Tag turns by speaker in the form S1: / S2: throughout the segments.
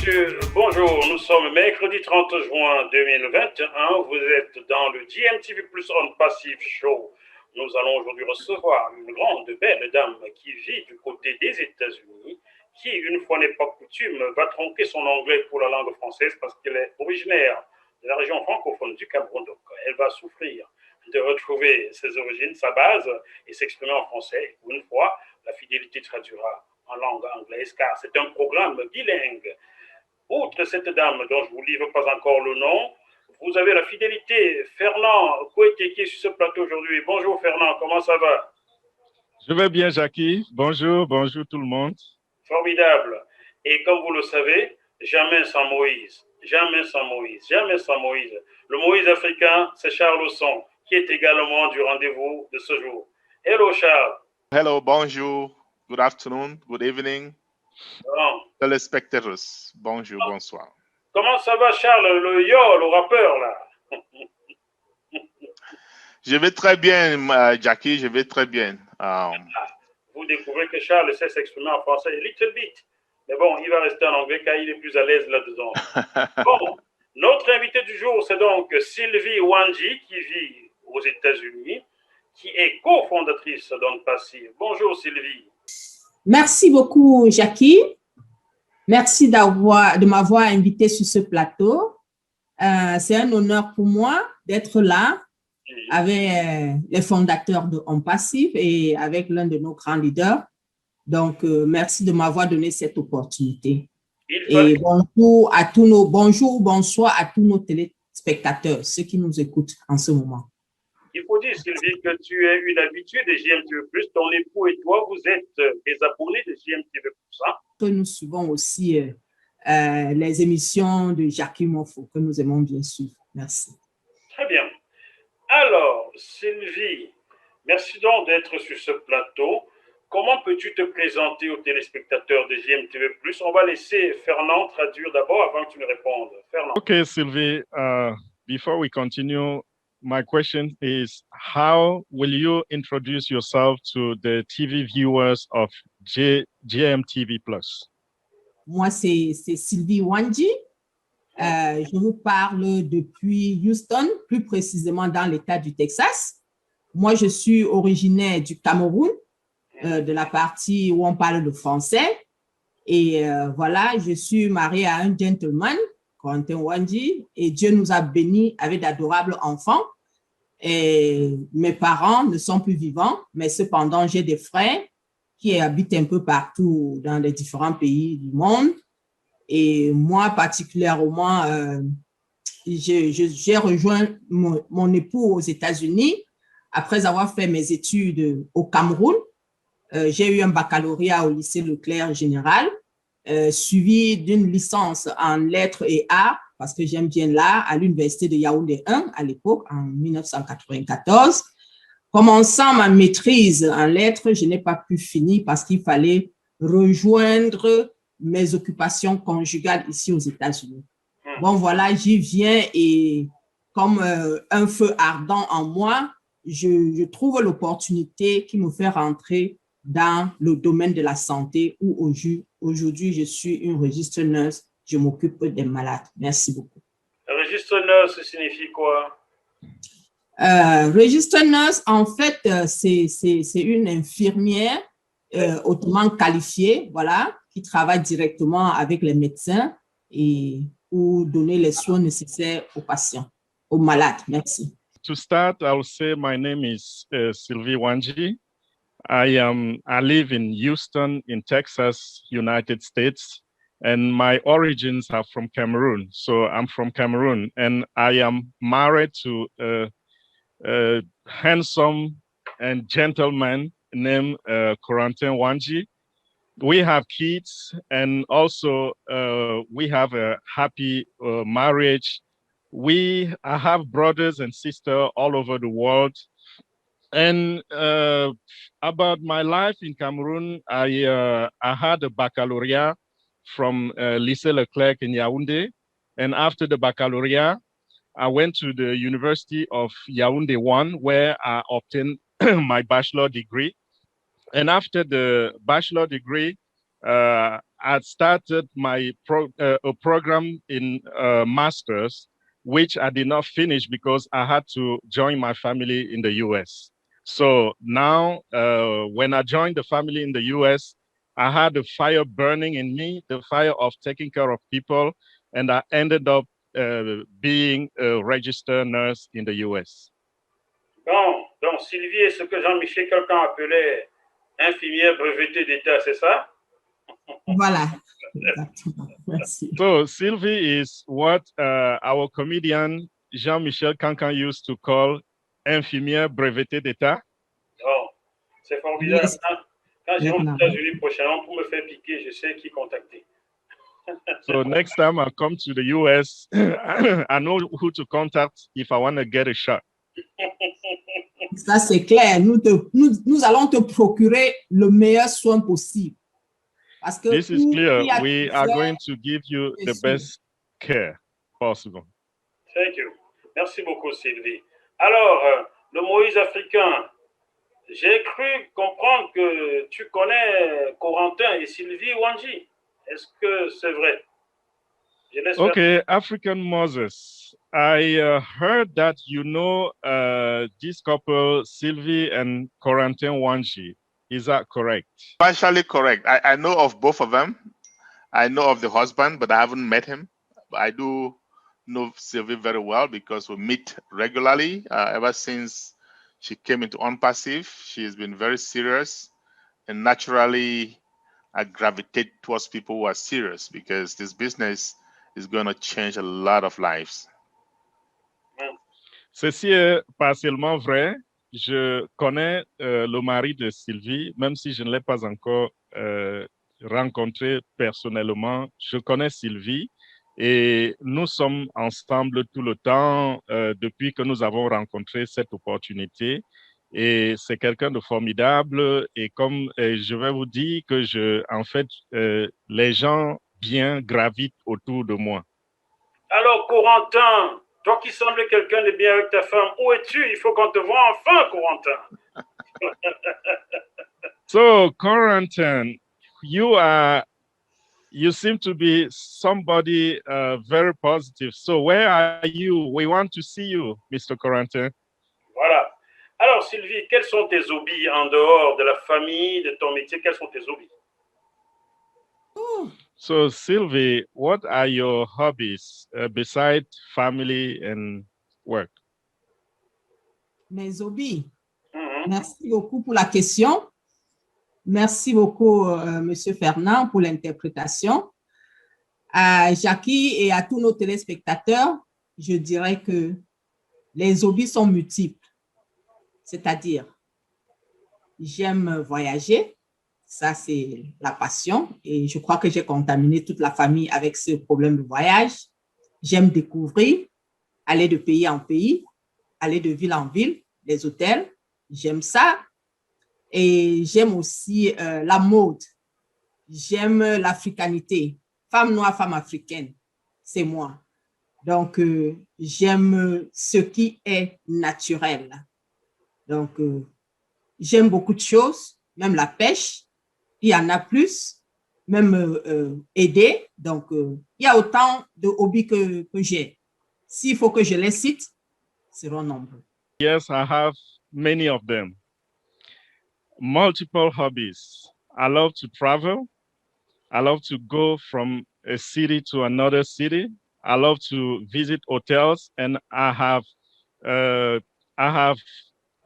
S1: messieurs, bonjour. Nous sommes mercredi 30 juin 2021. Vous êtes dans le GMTV Plus On Passive Show. Nous allons aujourd'hui recevoir une grande, belle dame qui vit du côté des États-Unis, qui, une fois n'est pas coutume, va tronquer son anglais pour la langue française parce qu'elle est originaire de la région francophone du Cameroun. Donc, elle va souffrir de retrouver ses origines, sa base, et s'exprimer en français. Une fois, la fidélité traduira en langue anglaise, car c'est un programme bilingue. Outre cette dame dont je ne vous livre pas encore le nom, vous avez la fidélité Fernand Kouété qui est sur ce plateau aujourd'hui. Bonjour Fernand, comment ça va?
S2: Je vais bien, Jackie. Bonjour, bonjour tout le monde.
S1: Formidable. Et comme vous le savez, jamais sans Moïse. Jamais sans Moïse. Jamais sans Moïse. Le Moïse africain, c'est Charles Osson, qui est également du rendez-vous de ce jour. Hello Charles.
S3: Hello, bonjour, good afternoon, good evening.
S1: Bon.
S3: Téléspectateurs, bonjour, bonsoir.
S1: Comment ça va Charles, le yo, le rappeur là?
S3: Je vais très bien, Jackie, je vais très bien.
S1: Vous découvrez que Charles sait s'exprimer en français a little bit. Mais bon, il va rester en anglais car il est plus à l'aise là-dedans. Bon, notre invité du jour, c'est donc Sylvie Wanji qui vit aux États-Unis, qui est cofondatrice d'Onde Passive. Bonjour Sylvie.
S4: Merci beaucoup Jackie. Merci de m'avoir invité sur ce plateau. C'est un honneur pour moi d'être là avec les fondateurs de On Passive et avec l'un de nos grands leaders. Donc, merci de m'avoir donné cette opportunité. Et bonjour, bonsoir à tous nos téléspectateurs, ceux qui nous écoutent en ce moment.
S1: Il faut dire, Sylvie, que tu es une habituée de GMTV+. Ton époux et toi, vous êtes des abonnés de GMTV+. Hein?
S4: Nous suivons aussi les émissions de Jackie Monfort, que nous aimons bien suivre. Merci.
S1: Très bien. Alors, Sylvie, merci donc d'être sur ce plateau. Comment peux-tu te présenter aux téléspectateurs de GMTV+? On va laisser Fernand traduire d'abord avant que tu me répondes. Fernand.
S2: Okay, Sylvie, before we continue, my question is, how will you introduce yourself to the TV viewers of GMTV+?
S4: Moi, c'est Sylvie Wanji. Je vous parle depuis Houston, plus précisément dans l'État du Texas. Moi, je suis originaire du Cameroun, de la partie où on parle le français. Et voilà, je suis mariée à un gentleman, Quentin Wanji, et Dieu nous a bénis avec d'adorables enfants. Et mes parents ne sont plus vivants, mais cependant, j'ai des frères qui habitent un peu partout dans les différents pays du monde. Et moi, particulièrement, j'ai rejoint mon époux aux États-Unis après avoir fait mes études au Cameroun. J'ai eu un baccalauréat au lycée Leclerc général, suivi d'une licence en lettres et arts, parce que j'aime bien l'art, à l'université de Yaoundé 1 à l'époque, en 1994. Commençant ma maîtrise en lettres, je n'ai pas pu finir parce qu'il fallait rejoindre mes occupations conjugales ici aux États-Unis. Bon, voilà, j'y viens et comme un feu ardent en moi, je trouve l'opportunité qui me fait rentrer dans le domaine de la santé où aujourd'hui, je suis une register nurse, je m'occupe des malades. Merci beaucoup.
S1: Register nurse signifie quoi?
S4: Register nurse, en fait, c'est une infirmière hautement qualifiée, voilà, qui travaille directement avec les médecins et pour donner les soins nécessaires aux patients, aux malades. Merci.
S2: To start, I'll say my name is Sylvie Wanji. I live in Houston, in Texas, United States, and my origins are from Cameroon. So I'm from Cameroon, and I am married to a handsome and gentleman named Corentin Wanji. We have kids, and also we have a happy marriage. I have brothers and sisters all over the world. And about my life in Cameroon, I had a baccalaureate from Lycée Leclerc in Yaoundé. And after the baccalaureate, I went to the University of Yaoundé 1, where I obtained my bachelor degree. And after the bachelor degree, I started a program in master's, which I did not finish because I had to join my family in the US. So now, when I joined the family in the US, I had a fire burning in me, the fire of taking care of people, and I ended up being a registered nurse in the US.
S1: Bon, donc Sylvie est ce que Jean-Michel quelqu'un appelait infirmière brevetée d'État, c'est ça?
S4: Voilà, exactement. Merci.
S2: So Sylvie is what our comedian Jean-Michel Cancan used to call infirmière brevetée d'État.
S1: Oh, c'est formidable.
S4: Yes.
S1: Quand je vais aux
S4: Maintenant.
S1: États-Unis prochainement pour me faire piquer, je sais qui contacter.
S2: So next time I come to the US, I know who to contact if I want to get a shot.
S4: Ça, c'est clair. Nous allons te procurer le meilleur soin possible. Parce que
S2: This is clear.
S4: il y a
S2: We are
S4: plusieurs-
S2: going to give you the best care possible.
S1: Thank you. Merci beaucoup, Sylvie. Alors, le Moïse africain, j'ai cru comprendre que tu connais Corentin et Sylvie Wanji. Est-ce que c'est vrai? Je laisse faire.
S2: Okay, African Moses. I heard that you know this couple, Sylvie and Corentin Wanji. Is that correct?
S3: Partially correct. I know of both of them. I know of the husband, but I haven't met him. I do know Sylvie very well because we meet regularly. Ever since she came into OnPassive, she has been very serious, and naturally, I gravitate towards people who are serious because this business is going to change a lot of lives.
S2: Ceci est partiellement vrai. Je connais le mari de Sylvie, même si je ne l'ai pas encore rencontré personnellement. Je connais Sylvie et nous sommes ensemble tout le temps depuis que nous avons rencontré cette opportunité. Et c'est quelqu'un de formidable. Et comme je vais vous dire que en fait, les gens bien gravitent autour de moi.
S1: Alors, Corentin, toi qui sembles quelqu'un de bien avec ta femme, où es-tu? Il faut qu'on te voie enfin, Corentin.
S2: So, Corentin, you seem to be somebody very positive. So, where are you? We want to see you, Mr. Corentin.
S1: Voilà. Alors, Sylvie, quels sont tes hobbies en dehors de la famille, de ton métier? Quels sont tes hobbies?
S2: So, Sylvie, what are your hobbies besides family and work?
S4: Mes hobbies. Merci beaucoup pour la question. Merci beaucoup, Monsieur Fernand, pour l'interprétation. À Jackie et à tous nos téléspectateurs, je dirais que les hobbies sont multiples. C'est-à-dire, j'aime voyager. Ça, c'est la passion. Et je crois que j'ai contaminé toute la famille avec ce problème de voyage. J'aime découvrir, aller de pays en pays, aller de ville en ville, les hôtels. J'aime ça. Et j'aime aussi la mode. J'aime l'africanité. Femme noire, femme africaine, c'est moi. Donc, j'aime ce qui est naturel. Donc, j'aime beaucoup de choses, même la pêche. Il y en a plus, même aider. Donc, il y a autant de hobbies que j'ai. S'il faut que je les cite, seront nombreux.
S2: Yes, I have many of them. Multiple hobbies. I love to travel. I love to go from a city to another city. I love to visit hotels, and I have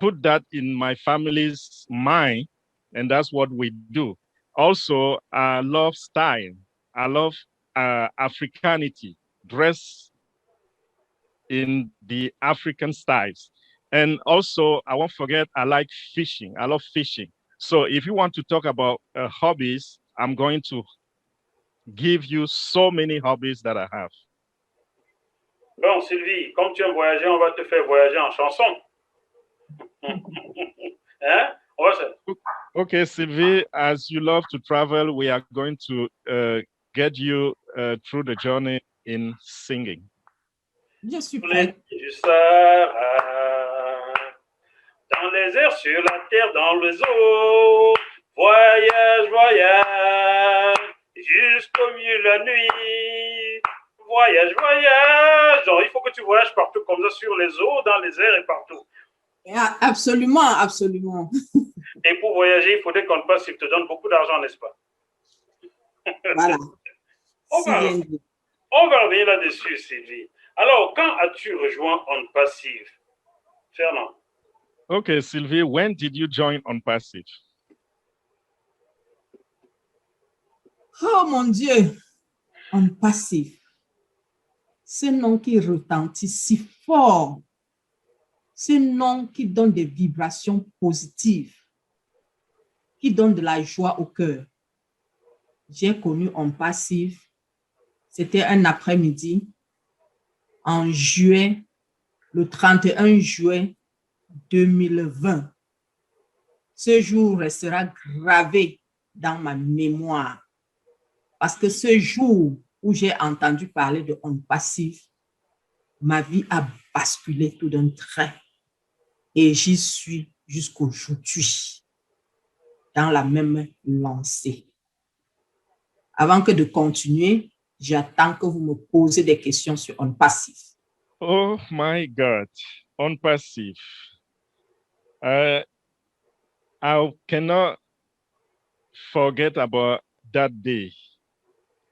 S2: put that in my family's mind, and that's what we do. Also, I love style. I love Africanity, dress in the African styles. And also, I won't forget, I like fishing. I love fishing. So if you want to talk about hobbies, I'm going to give you so many hobbies that I have.
S1: Bon, Sylvie, comme tu aimes voyager, on va te faire voyager en chanson. Hein? On va se...
S2: Okay, Sylvie, as you love to travel, we are going to get you through the journey in singing.
S4: Je suis prête.
S1: Du Sahara, dans les airs, sur la terre, dans les eaux, voyage, voyage. jusqu'au milieu de la nuit. Voyage, voyage. Genre, il faut que tu voyages partout comme ça, sur les eaux, dans les airs et partout.
S4: Absolument, absolument.
S1: Et pour voyager, il faudrait qu'on passe, il te donne beaucoup d'argent, n'est-ce pas?
S4: Voilà.
S1: On va revenir là-dessus, Sylvie. Alors, quand as-tu rejoint On Passive? Fernand.
S2: Okay, Sylvie, when did you join On Passive?
S4: Oh mon Dieu, On Passive. Ce nom qui retentit si fort. Ce nom qui donne des vibrations positives, qui donne de la joie au cœur. J'ai connu On Passive. C'était un après-midi en juillet, le 31 juillet 2020. Ce jour restera gravé dans ma mémoire parce que ce jour où j'ai entendu parler de On Passive, ma vie a basculé tout d'un trait et j'y suis jusqu'aujourd'hui dans la même lancée. Avant que de continuer, j'attends que vous me posez des questions sur On Passive.
S2: Oh my God, On Passive. I cannot forget about that day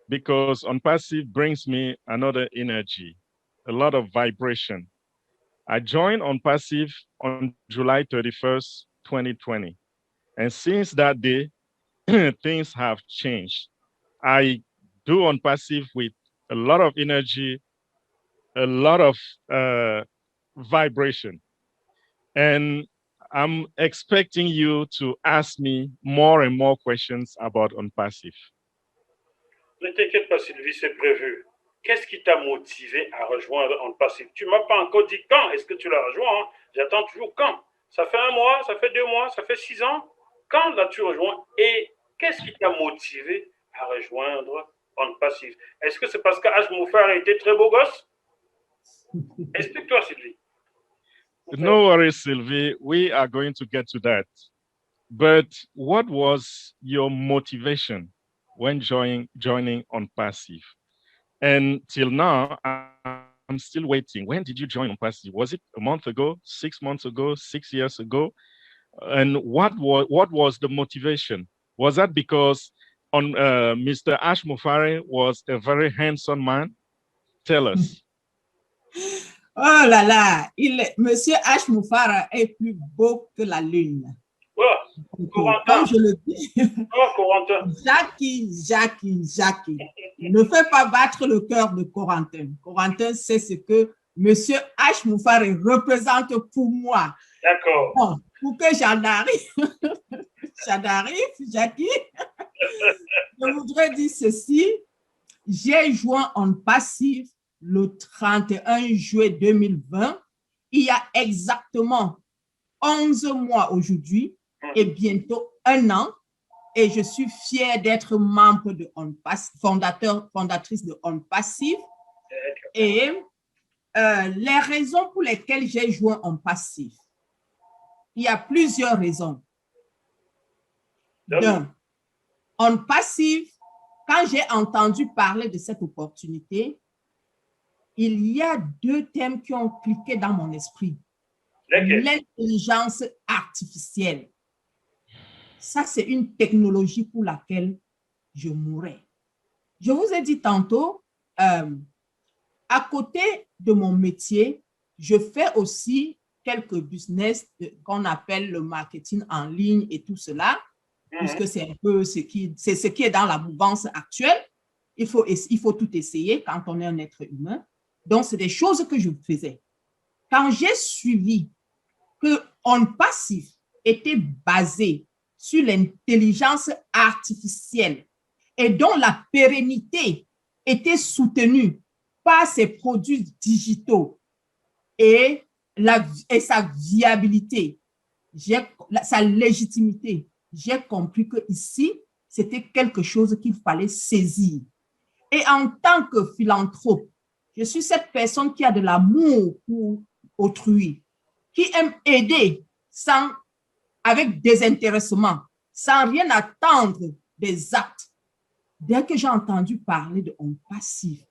S2: because On Passive brings me another energy, a lot of vibration. I joined On Passive on July 31st, 2020. And since that day, things have changed. I do On Passive with a lot of energy, a lot of vibration. And I'm expecting you to ask me more and more questions about On Passive.
S1: Ne t'inquiète pas, Sylvie, c'est prévu. Qu'est-ce qui t'a motivé à rejoindre On Passive? Tu ne m'as pas encore dit quand est-ce que tu l'as rejoint. Hein? J'attends toujours quand. Ça fait 1 mois, ça fait 2 mois, ça fait 6 ans. Quand l'as-tu rejoint et qu'est-ce qui t'a motivé à rejoindre On Passive? Est-ce que c'est parce qu'H. Moufar était très beau gosse? Explique-toi, Sylvie.
S2: No worries, Sylvie. We are going to get to that. But what was your motivation when joining On Passive? And till now, I'm still waiting. When did you join On Passive? Was it a month ago, 6 months ago, 6 years ago? And what was the motivation? Was that because Mr. Ash Mufari was a very handsome man? Tell us.
S4: Oh là là, Monsieur H. Moufara est plus beau que la lune.
S1: Oh,
S4: comme je le dis,
S1: Corentin.
S4: Jackie, ne fais pas battre le cœur de Corentin. Corentin sait ce que Monsieur H. Moufara représente pour moi.
S1: D'accord.
S4: Bon, pour que j'en arrive, Jackie, je voudrais dire ceci. J'ai joint On Passive le 31 juillet 2020, il y a exactement 11 mois aujourd'hui et bientôt 1 an, et je suis fière d'être membre de On Passive, fondatrice de On Passive. Et les raisons pour lesquelles j'ai joint On Passive, il y a plusieurs raisons. On Passive, quand j'ai entendu parler de cette opportunité, il y a 2 thèmes qui ont cliqué dans mon esprit. L'intelligence artificielle. Ça, c'est une technologie pour laquelle je mourrais. Je vous ai dit tantôt, à côté de mon métier, je fais aussi quelques business qu'on appelle le marketing en ligne et tout cela, puisque c'est un peu ce qui est dans la mouvance actuelle. Il faut tout essayer quand on est un être humain. Donc, c'est des choses que je faisais. Quand j'ai suivi que On Passive était basé sur l'intelligence artificielle et dont la pérennité était soutenue par ses produits digitaux et sa viabilité, sa légitimité, j'ai compris que ici, c'était quelque chose qu'il fallait saisir. Et en tant que philanthrope, je suis cette personne qui a de l'amour pour autrui, qui aime aider avec désintéressement, sans rien attendre des actes. dès que j'ai entendu parler de On Passif,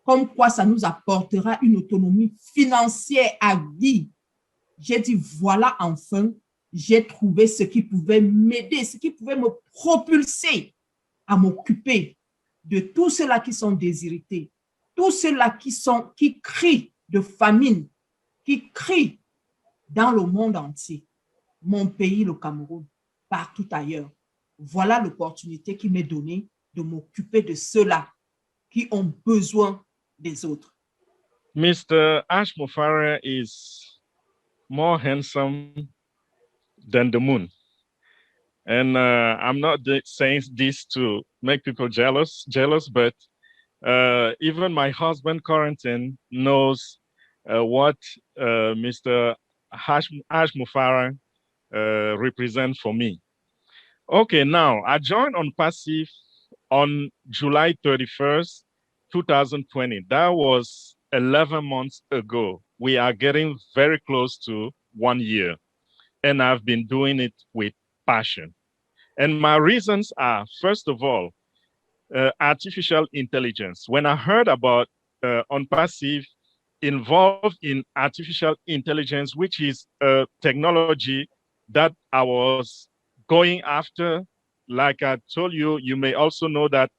S4: comme quoi ça nous apportera une autonomie financière à vie, j'ai dit, voilà, enfin, j'ai trouvé ce qui pouvait m'aider, ce qui pouvait me propulser à m'occuper de tous ceux-là qui sont déshérités, tous ceux-là qui crient de famine, qui crient dans le monde entier, mon pays, le Cameroun, partout ailleurs. Voilà l'opportunité qui m'est donnée de m'occuper de ceux-là qui ont besoin des autres.
S2: Mr. Ash Mufara is more handsome than the moon. And I'm not saying this to make people jealous, but even my husband, Corentin, knows what Mr. Ash Mufara represents for me. Okay, now I joined On Passif on July 31st, 2020. That was 11 months ago. We are getting very close to 1 year, and I've been doing it with passion. And my reasons are, first of all, artificial intelligence. When I heard about On Passif involved in artificial intelligence, which is a technology that I was going after, like I told you, you may also know that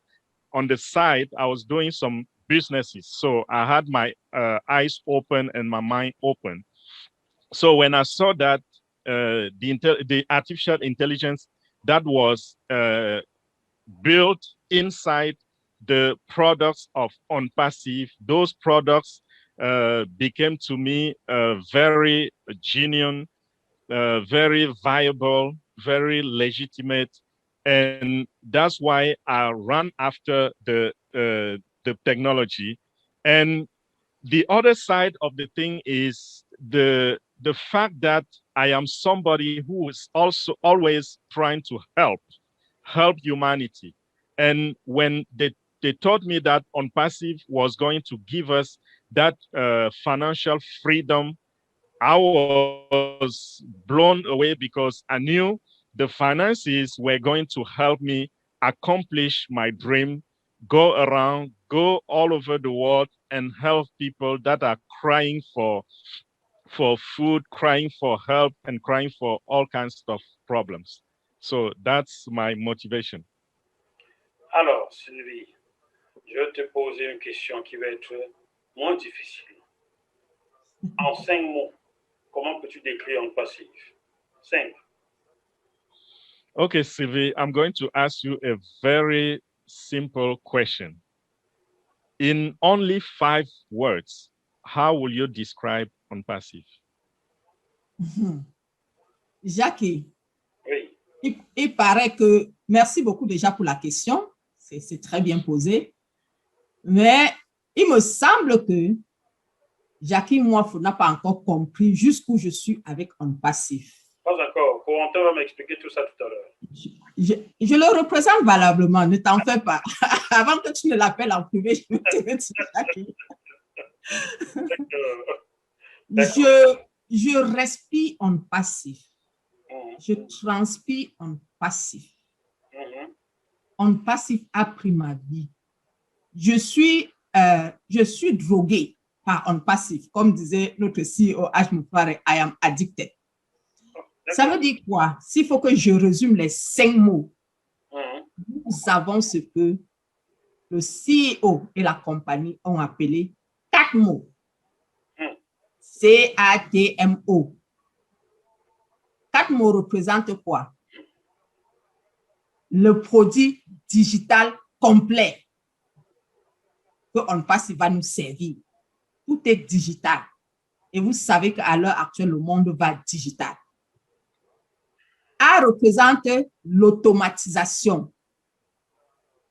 S2: on the side, I was doing some businesses. So I had my eyes open and my mind open. So when I saw that the artificial intelligence that was built inside the products of On Passif, those products became to me very genuine, very viable, very legitimate. And that's why I ran after the technology. And the other side of the thing is the fact that I am somebody who is also always trying to help humanity. And when they told me that On Passif was going to give us that financial freedom, I was blown away because I knew the finances were going to help me accomplish my dream, go around, go all over the world and help people that are crying for food, crying for help, and crying for all kinds of problems. So that's my motivation.
S1: Alors, Sylvie, je vais te poser une question qui va être moins difficile. En 5 mots, comment peux-tu décrire On Passif? 5.
S2: Okay, Sylvie, I'm going to ask you a very simple question. In only 5 words, how will you describe On Passif?
S4: Jackie,
S1: Oui.
S4: il paraît que, merci beaucoup déjà pour la question, c'est très bien posé, mais il me semble que Jackie Mouafou n'a pas encore compris jusqu'où je suis avec On Passif.
S1: Pas encore. Corentin va m'expliquer tout ça tout à l'heure.
S4: Je le représente valablement, ne t'en fais pas. Avant que tu ne l'appelles en privé, je vais te dire Jackie. Je respire On Passif. Je transpire On Passif. On Passif a pris ma vie. Je suis droguée par On Passif. Comme disait notre CEO Ash Mufara, I am addicted. Ça veut dire quoi? S'il faut que je résume les 5 mots, nous avons ce que le CEO et la compagnie ont appelé 4 mots. CATMO. 4 mots représentent quoi? Le produit digital complet que On Passif va nous servir. Tout est digital. Et vous savez qu'à l'heure actuelle, le monde va digital. A représente l'automatisation,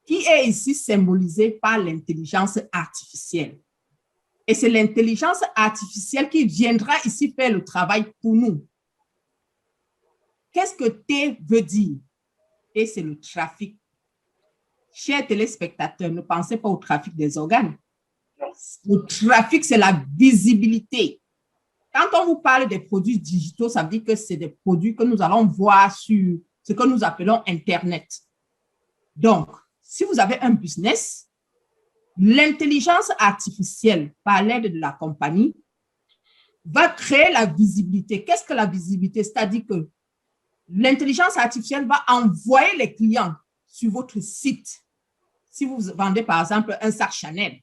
S4: qui est ici symbolisée par l'intelligence artificielle. Et c'est l'intelligence artificielle qui viendra ici faire le travail pour nous. Qu'est-ce que T veut dire? T, c'est le trafic. Chers téléspectateurs, ne pensez pas au trafic des organes. Le trafic, c'est la visibilité. Quand on vous parle des produits digitaux, ça veut dire que c'est des produits que nous allons voir sur ce que nous appelons Internet. Donc, si vous avez un business, l'intelligence artificielle, par l'aide de la compagnie, va créer la visibilité. Qu'est-ce que la visibilité? C'est-à-dire que l'intelligence artificielle va envoyer les clients sur votre site. Si vous vendez, par exemple, un sac Chanel,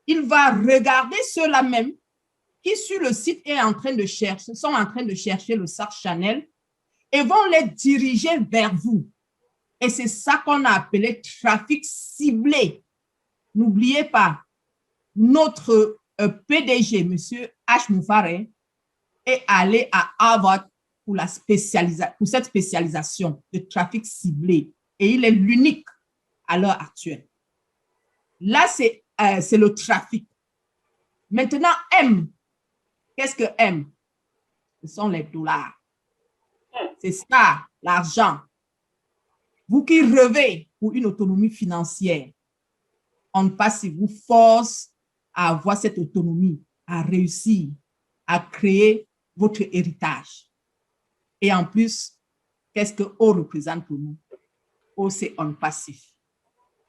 S4: il va regarder ceux-là même qui, sur le site, sont en train de chercher le sac Chanel et vont les diriger vers vous. Et c'est ça qu'on a appelé trafic ciblé. N'oubliez pas, notre PDG, M. H. Moufare, est allé à Harvard pour cette spécialisation de trafic ciblé. Et il est l'unique à l'heure actuelle. Là, c'est le trafic. Maintenant, M. Qu'est-ce que M? Ce sont les dollars. C'est ça, l'argent. Vous qui rêvez pour une autonomie financière, on passe, vous force à avoir cette autonomie, à réussir, à créer votre héritage. Et en plus, qu'est-ce que O représente pour nous? O, c'est On Passif.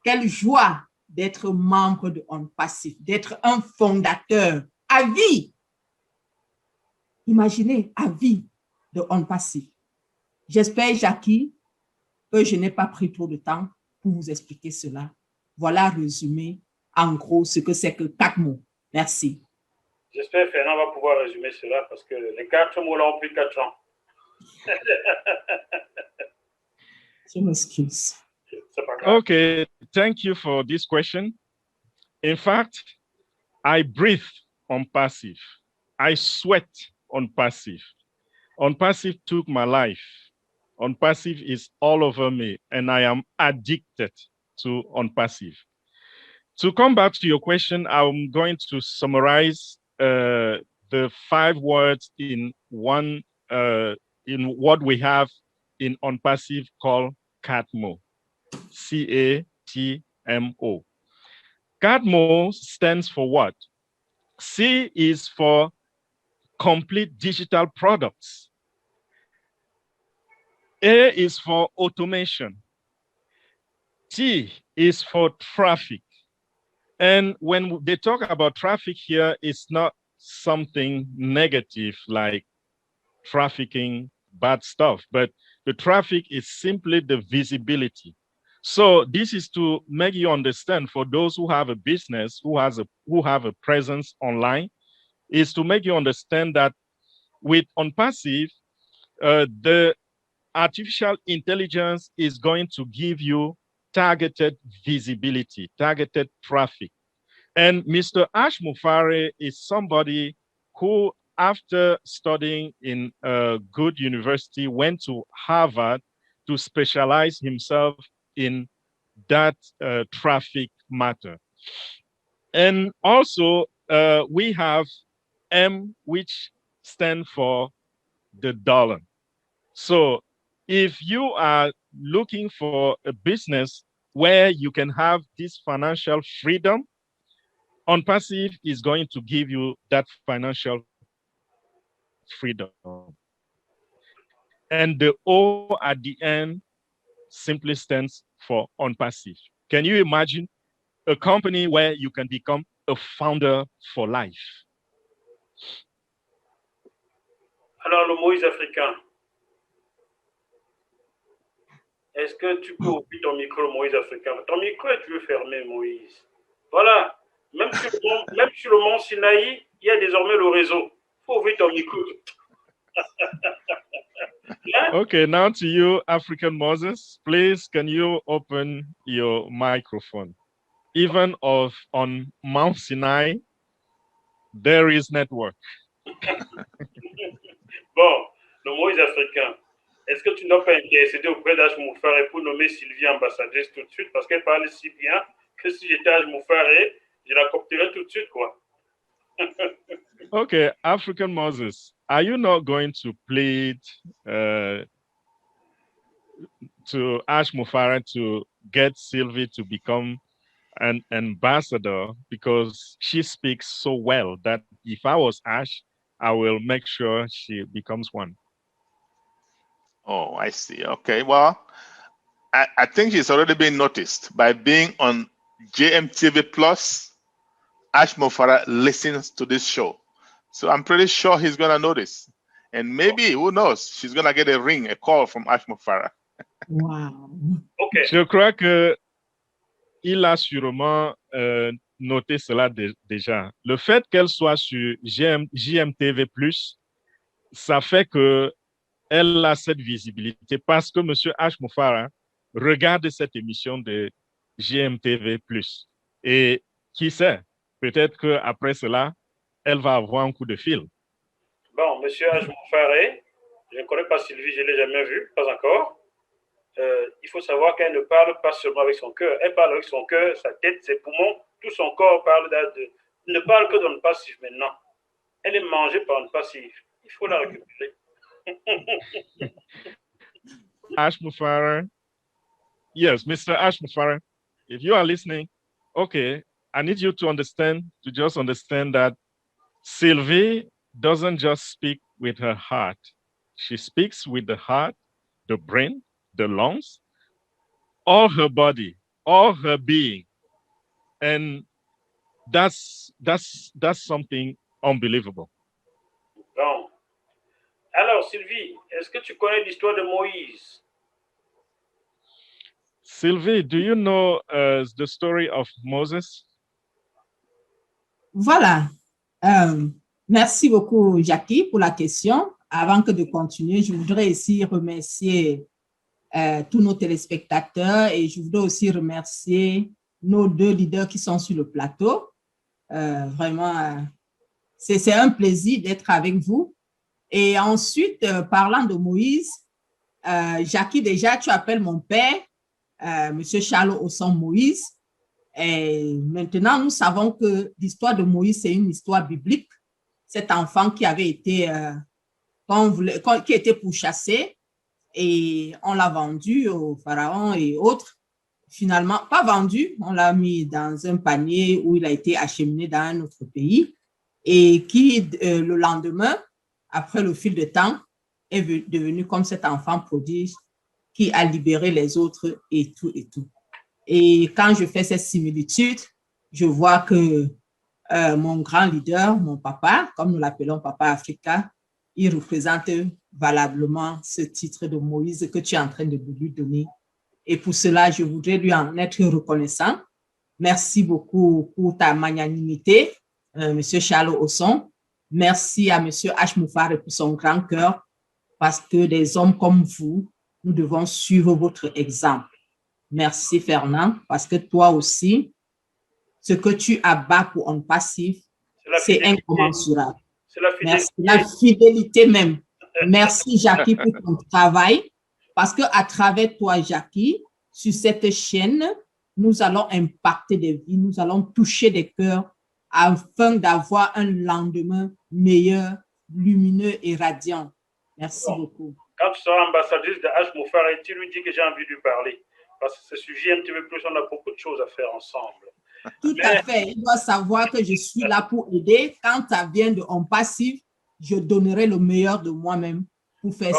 S4: Quelle joie d'être membre de On Passif, d'être un fondateur à vie. Imaginez, à vie de On Passif. J'espère, Jackie, que je n'ai pas pris trop de temps pour vous expliquer cela. Voilà résumé, en gros, ce que c'est que 4 mots. Merci.
S1: J'espère que Fernand va pouvoir résumer cela parce que les 4 mots-là ont plus de 4 ans.
S4: Je m'excuse.
S2: Okay, thank you for this question. In fact, I breathe on passive. I sweat on passive. On passive took my life. On passive is all over me, and I am addicted to on passive. To come back to your question, I'm going to summarize the 5 words in one in what we have in on passive called CATMO. CATMO. CATMO stands for what? C is for complete digital products. A is for automation. T is for traffic. And when they talk about traffic here, it's not something negative like trafficking, bad stuff, but the traffic is simply the visibility. So this is to make you understand, for those who have a business, who have a presence online, is to make you understand that with On Passive, the artificial intelligence is going to give you targeted visibility, targeted traffic. And Mr. Ash Moufare is somebody who, after studying in a good university, went to Harvard to specialize himself in that traffic matter. And also, we have M, which stands for the dollar. So if you are looking for a business where you can have this financial freedom, On Passive is going to give you that financial freedom. And the O at the end simply stands for On Passive. Can you imagine a company where you can become a founder for life?
S1: Alors, le Moïse africain. Est-ce que tu peux ouvrir ton micro, Moïse africain? Ton micro est toujours fermé, Moïse. Voilà. Même sur le mont Sinaï, il y a désormais le réseau. Il faut ouvrir ton micro.
S2: Okay, now to you, African Moses. Please, can you open your microphone? Even on Mount Sinai, there is network.
S1: Bon, le Moïse africain. Est-ce que tu ne dois pas intercéder auprès d'H. Moufare pour nommer Sylvie ambassadrice tout de suite? Parce qu'elle parle si bien que si j'étais H. Moufare, je la copterais tout de suite, quoi.
S2: Okay, African Moses, are you not going to plead to Ash Moufare to get Sylvie to become an ambassador, because she speaks so well that if I was Ash, I will make sure she becomes one.
S3: Oh, I see. Okay, well, I think he's already been noticed by being on JMTV Plus. Ash Mufara listens to this show. So I'm pretty sure he's going to notice. And maybe, who knows, she's going to get a call from Ash Mufara.
S4: Wow.
S1: OK.
S2: Je crois que il a sûrement noté cela déjà. Le fait qu'elle soit sur JMTV+, ça fait que elle a cette visibilité parce que M. Ash Mufara regarde cette émission de JMTV+. Et qui sait, peut-être qu'après cela, elle va avoir un coup de fil.
S1: Bon, M. Ash Mufara, je ne connais pas Sylvie, je ne l'ai jamais vue, pas encore. Il faut savoir qu'elle ne parle pas seulement avec son cœur, elle parle avec son cœur, sa tête, ses poumons, tout son corps ne parle que dans le passif maintenant. Elle est mangée par une passive. Il faut la récupérer.
S2: Ash Mufara, yes, Mr. Ash Mufara, if you are listening, okay, I need you to just understand that Sylvie doesn't just speak with her heart. She speaks with the heart, the brain, the lungs, all her body, all her being. And that's something unbelievable.
S1: Bon. Alors, Sylvie, est-ce que tu connais l'histoire de Moïse?
S2: Sylvie, do you know the story of Moses?
S4: Voilà. Merci beaucoup, Jackie, pour la question. Avant que de continuer, je voudrais ici remercier tous nos téléspectateurs et je voudrais aussi remercier nos deux leaders qui sont sur le plateau. Vraiment, c'est un plaisir d'être avec vous. Et ensuite, parlant de Moïse, Jackie, déjà, tu appelles mon père, Monsieur Charles Osson Moïse. Et maintenant, nous savons que l'histoire de Moïse, c'est une histoire biblique. Cet enfant qui avait été, qui était pourchassé et on l'a vendu au pharaon et autres. Finalement, pas vendu, on l'a mis dans un panier où il a été acheminé dans un autre pays et qui, le lendemain, après le fil de temps, est devenu comme cet enfant prodige qui a libéré les autres et tout et tout. Et quand je fais cette similitude, je vois que mon grand leader, mon papa, comme nous l'appelons Papa Africa, il représente valablement ce titre de Moïse que tu es en train de lui donner. Et pour cela, je voudrais lui en être reconnaissant. Merci beaucoup pour ta magnanimité, Monsieur Charles Osson. Merci à Monsieur Ash Mufara pour son grand cœur, parce que des hommes comme vous, nous devons suivre votre exemple. Merci Fernand, parce que toi aussi, ce que tu abats pour un passif, c'est incommensurable. Merci, la fidélité même. Merci Jackie pour ton travail, parce qu'à travers toi, Jackie, sur cette chaîne, nous allons impacter des vies, nous allons toucher des cœurs afin d'avoir un lendemain meilleur, lumineux et radiant. Merci beaucoup.
S1: Quand tu seras ambassadrice de Ash Mufara, tu lui dis que j'ai envie de lui parler. Parce que ce sujet un petit peu plus, on a beaucoup de choses à faire ensemble.
S4: Tout à fait. Il doit savoir que je suis là pour aider. Quand ça vient de en passif, je donnerai le meilleur de moi-même pour faire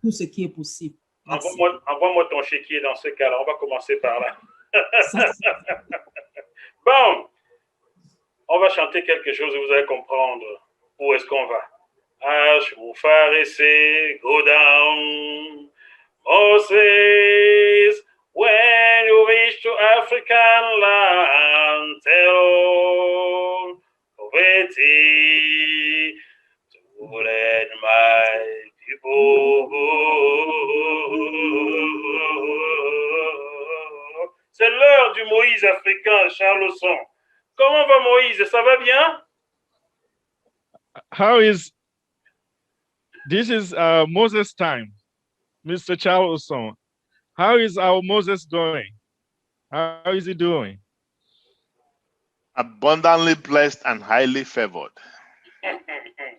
S4: tout ce qui est possible.
S1: Envoie-moi ton chéquier dans ce cas-là. On va commencer par là. Bon, on va chanter quelque chose et vous allez comprendre où est-ce qu'on va. Ash Mufara say, go down. Moses, when you reach to African land, tell poverty to let my people go. C'est l'heure du Moïse africain, Charles Osson. Comment va Moïse? Ça va bien?
S2: This is Moses' time, Mr. Charles Osson. How is our Moses going? How is he doing?
S3: Abundantly blessed and highly favored.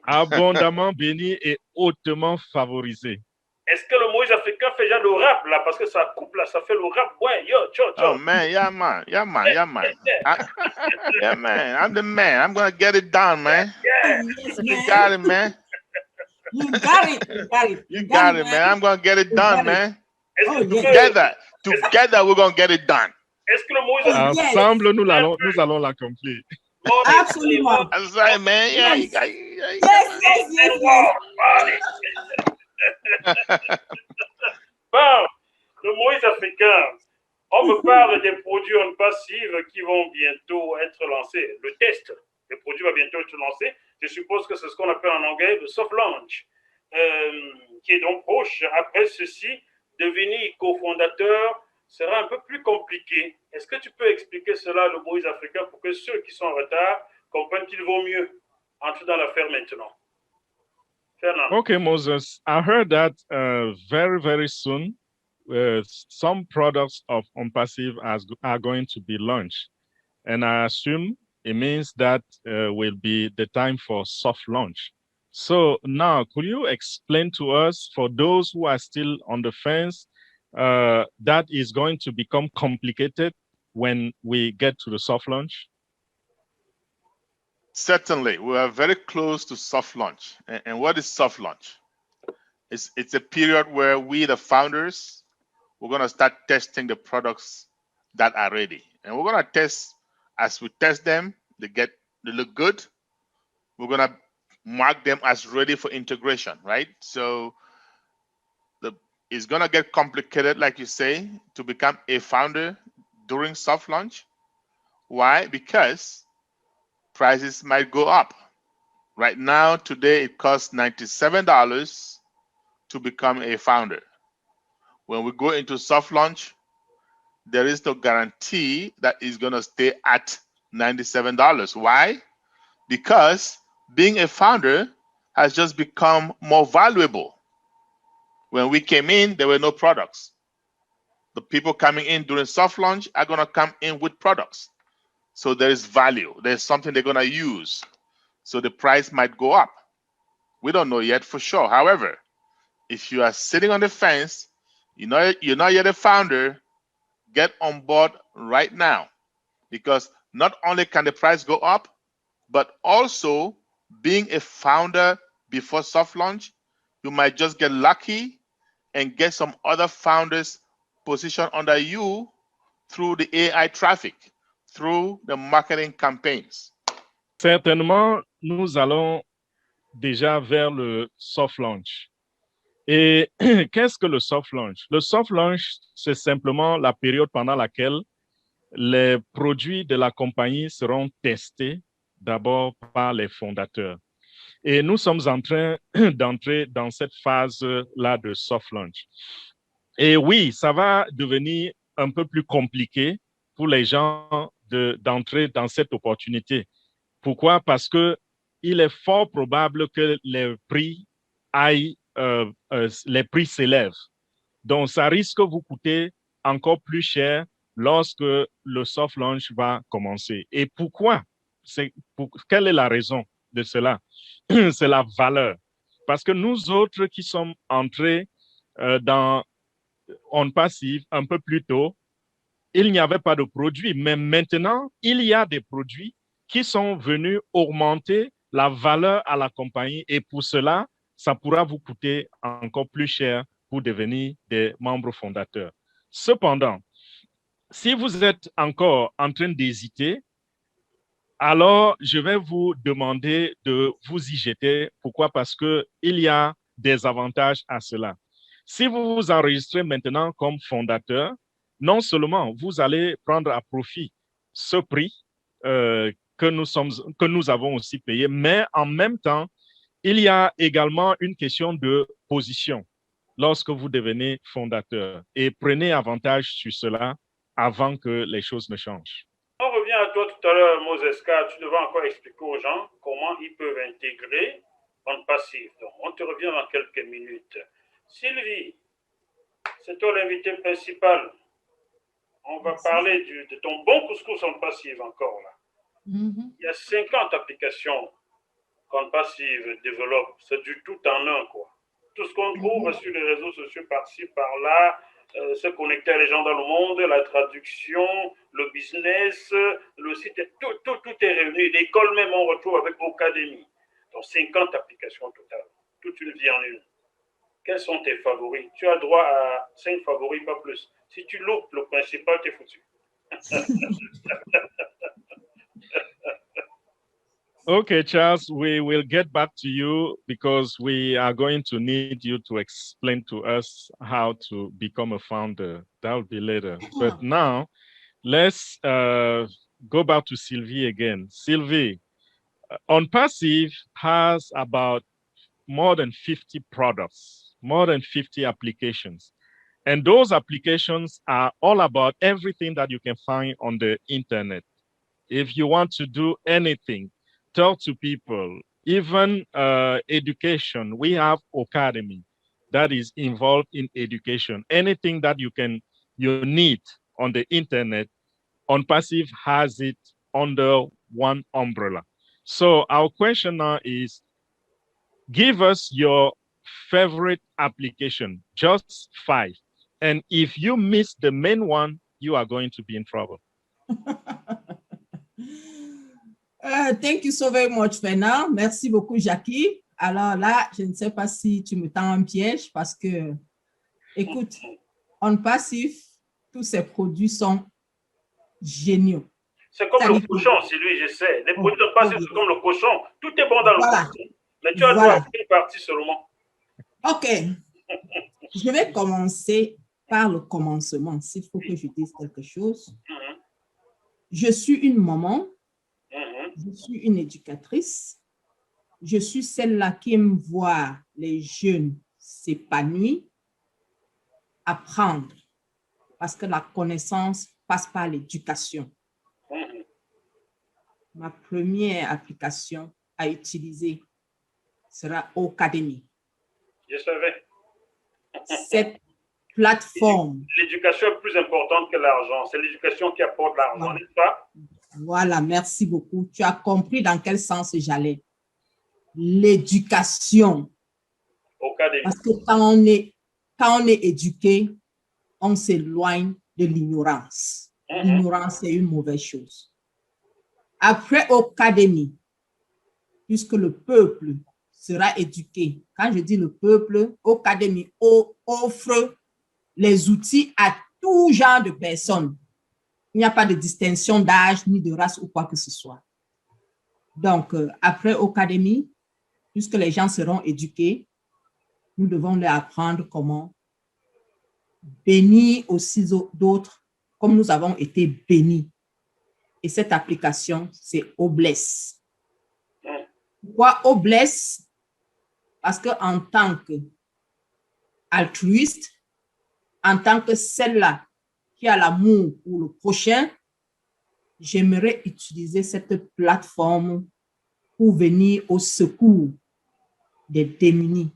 S2: Abondamment béni et hautement favorisé.
S1: Est-ce que le Moïse africain fait déjà le rap là? Parce que ça coupe là, ça fait le rap. Ouais, yo, ciao.
S3: Oh man, yeah man. Yeah man. I'm the man. I'm gonna get it done, man.
S1: Yeah.
S4: Yes,
S3: You
S4: man.
S3: got it, man.
S4: You got it.
S3: You got it, man. I'm gonna get it done, man.
S1: Est-ce que tu peux...
S3: Together, we're going to get it done.
S1: Est-ce que le Moïse
S2: Ensemble, nous allons l'accomplir.
S4: Absolument.
S3: That's right, man.
S4: Yes.
S3: Yeah.
S1: Bon, le Moïse africain, on me parle des produits en passive qui vont bientôt être lancés. Le test des produits va bientôt être lancé. Je suppose que c'est ce qu'on appelle en anglais le soft launch, qui est donc proche. Après ceci, devenir cofondateur sera un peu plus compliqué. Est-ce que tu peux expliquer cela, le Moïse africain, pour que ceux qui sont en retard comprennent qu'il vaut mieux entrer dans l'affaire maintenant? Fernand.
S2: Okay, Moses, I heard that very, very soon, some products of OnPassive are going to be launched. And I assume it means that will be the time for soft launch. So now, could you explain to us, for those who are still on the fence, that is going to become complicated when we get to the soft launch?
S3: Certainly, we are very close to soft launch. And what is soft launch? It's a period where we, the founders, we're going to start testing the products that are ready. And we're going to test, as we test them, they look good. We're going to mark them as ready for integration, right? So it's going to get complicated, like you say, to become a founder during soft launch. Why? Because prices might go up. Right now, today, it costs $97 to become a founder. When we go into soft launch, there is no guarantee that it's going to stay at $97. Why? Because being a founder has just become more valuable. When we came in, there were no products. The people coming in during soft launch are going to come in with products. So there is value. There's something they're going to use. So the price might go up. We don't know yet for sure. However, if you are sitting on the fence, you're not yet a founder, get on board right now. Because not only can the price go up, but also being a founder before soft launch, you might just get lucky and get some other founders positioned under you through the AI traffic, through the marketing campaigns.
S2: Certainement, nous allons déjà vers le soft launch. Et qu'est-ce que le soft launch? Le soft launch, c'est simplement la période pendant laquelle les produits de la compagnie seront testés d'abord par les fondateurs. Et nous sommes en train d'entrer dans cette phase-là de soft launch. Et oui, ça va devenir un peu plus compliqué pour les gens d'entrer dans cette opportunité. Pourquoi? Parce que il est fort probable que les prix s'élèvent. Donc, ça risque de vous coûter encore plus cher lorsque le soft launch va commencer. Et pourquoi? Quelle est la raison de cela? C'est la valeur. Parce que nous autres qui sommes entrés dans OnPassive un peu plus tôt, il n'y avait pas de produits. Mais maintenant, il y a des produits qui sont venus augmenter la valeur à la compagnie. Et pour cela, ça pourra vous coûter encore plus cher pour devenir des membres fondateurs. Cependant, si vous êtes encore en train d'hésiter, alors je vais vous demander de vous y jeter. Pourquoi? Parce qu'il y a des avantages à cela. Si vous vous enregistrez maintenant comme fondateur, non seulement vous allez prendre à profit ce prix que nous avons aussi payé, mais en même temps, il y a également une question de position lorsque vous devenez fondateur. Et prenez avantage sur cela avant que les choses ne changent.
S1: On revient à toi tout à l'heure, Moseska. Tu devras encore expliquer aux gens comment ils peuvent intégrer OnPassive. Donc, on te revient dans quelques minutes. Sylvie, c'est toi l'invité principal. On va parler de ton bon couscous OnPassive encore là. Il y a 50 applications qu'OnPassive développe. C'est du tout en un, quoi. Tout ce qu'on trouve sur les réseaux sociaux par-ci, par-là, se connecter à les gens dans le monde, la traduction, le business, le site, tout est réuni. L'école même, on retrouve avec Academy. Donc 50 applications totales, toute une vie en une. Quels sont tes favoris? Tu as droit à 5 favoris, pas plus. Si tu loupes le principal, tu es foutu.
S2: Okay, Charles, we will get back to you because we are going to need you to explain to us how to become a founder. That will be later. But now, let's go back to Sylvie again. Sylvie, OnPassive has about more than 50 products, more than 50 applications. And those applications are all about everything that you can find on the internet. If you want to do anything, talk to people, even education, we have Academy that is involved in education. Anything that you need on the internet, OnPassive has it under one umbrella. So our question now is, give us your favorite application, just 5. And if you miss the main one, you are going to be in trouble.
S4: Thank you so very much, Fernand. Merci beaucoup, Jackie. Alors là, je ne sais pas si tu me tends un piège parce que, écoute, OnPassive, tous ces produits sont géniaux.
S1: C'est comme le cochon, c'est lui, je sais. Les produits d'OnPassive, c'est comme le cochon. Tout est bon dans le cochon. Mais tu as droit à une partie seulement.
S4: OK. Je vais commencer par le commencement, s'il faut que je dise quelque chose. Je suis une maman, je suis une éducatrice, je suis celle-là qui aime voir les jeunes s'épanouir, apprendre, parce que la connaissance passe par l'éducation. Ma première application à utiliser sera Academy.
S1: Je savais.
S4: Cette plateforme.
S1: L'éducation est plus importante que l'argent. C'est l'éducation qui apporte l'argent, n'est-ce pas?
S4: Voilà, merci beaucoup. Tu as compris dans quel sens j'allais. L'éducation. Parce que quand on est éduqué, on s'éloigne de l'ignorance. L'ignorance est une mauvaise chose. Après Academy, puisque le peuple sera éduqué. Quand je dis le peuple, Academy offre les outils à tout genre de personnes. Il n'y a pas de distinction d'âge, ni de race ou quoi que ce soit. Donc, après Academy, puisque les gens seront éduqués, nous devons leur apprendre comment bénir aussi d'autres, comme nous avons été bénis. Et cette application, c'est Obless. Pourquoi Obless? Parce qu'en tant qu'altruiste, en tant que celle-là qui a l'amour pour le prochain, j'aimerais utiliser cette plateforme pour venir au secours des démunis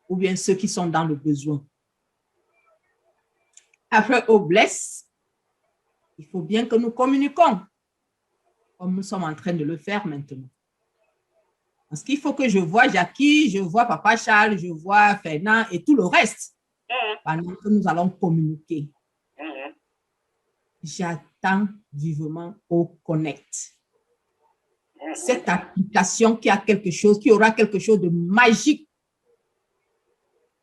S4: ou bien ceux qui sont dans le besoin. Après Obless, il faut bien que nous communiquons, comme nous sommes en train de le faire maintenant. Parce qu'il faut que je vois Jackie, je vois Papa Charles, je vois Fernand et tout le reste pendant que nous allons communiquer. J'attends vivement au Connect. Cette application qui a quelque chose, qui aura quelque chose de magique.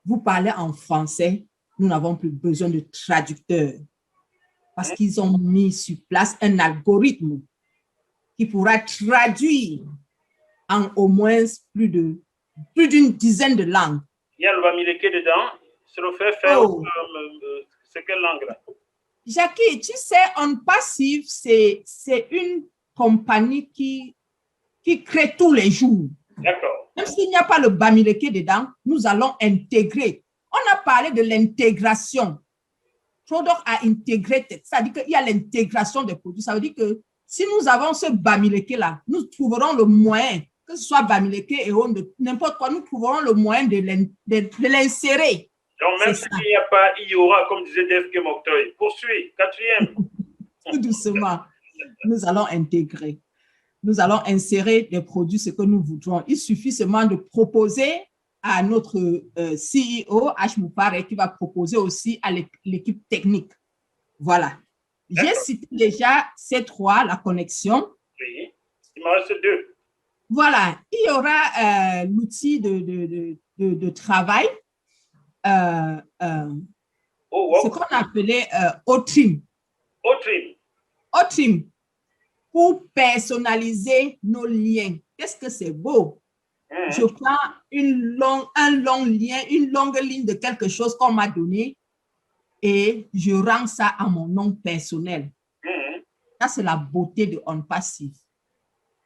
S4: Vous parlez en français, nous n'avons plus besoin de traducteurs parce qu'ils ont mis sur place un algorithme qui pourra traduire en au moins plus d'une dizaine de langues.
S1: Il y a le bamileke dedans, c'est le fait faire, c'est quelle langue là?
S4: Jackie, tu sais, OnPassive, c'est une compagnie qui crée tous les jours.
S1: D'accord.
S4: Même s'il n'y a pas le bamileke dedans, nous allons intégrer. On a parlé de l'intégration. Product a intégré, ça veut dire qu'il y a l'intégration des produits. Ça veut dire que si nous avons ce bamileke là, nous trouverons le moyen, que ce soit bamileke et n'importe quoi, nous trouverons le moyen de l'insérer.
S1: Donc, même s'il n'y a pas, il y aura, comme disait Dave Kemoktoy. Poursuis, 4e.
S4: Tout doucement, nous allons intégrer. Nous allons insérer des produits, ce que nous voudrons. Il suffit seulement de proposer à notre CEO, H. Moupare, qui va proposer aussi à l'équipe technique. Voilà. J'ai cité déjà ces 3, la connexion.
S1: Oui, il me reste 2.
S4: Voilà. Il y aura l'outil de travail. ce qu'on appelait Otrim.
S1: Otrim.
S4: Otrim, pour personnaliser nos liens. Qu'est-ce que c'est beau? Je prends un long lien, une longue ligne de quelque chose qu'on m'a donné et je rends ça à mon nom personnel. Ça, c'est la beauté de OnPassive.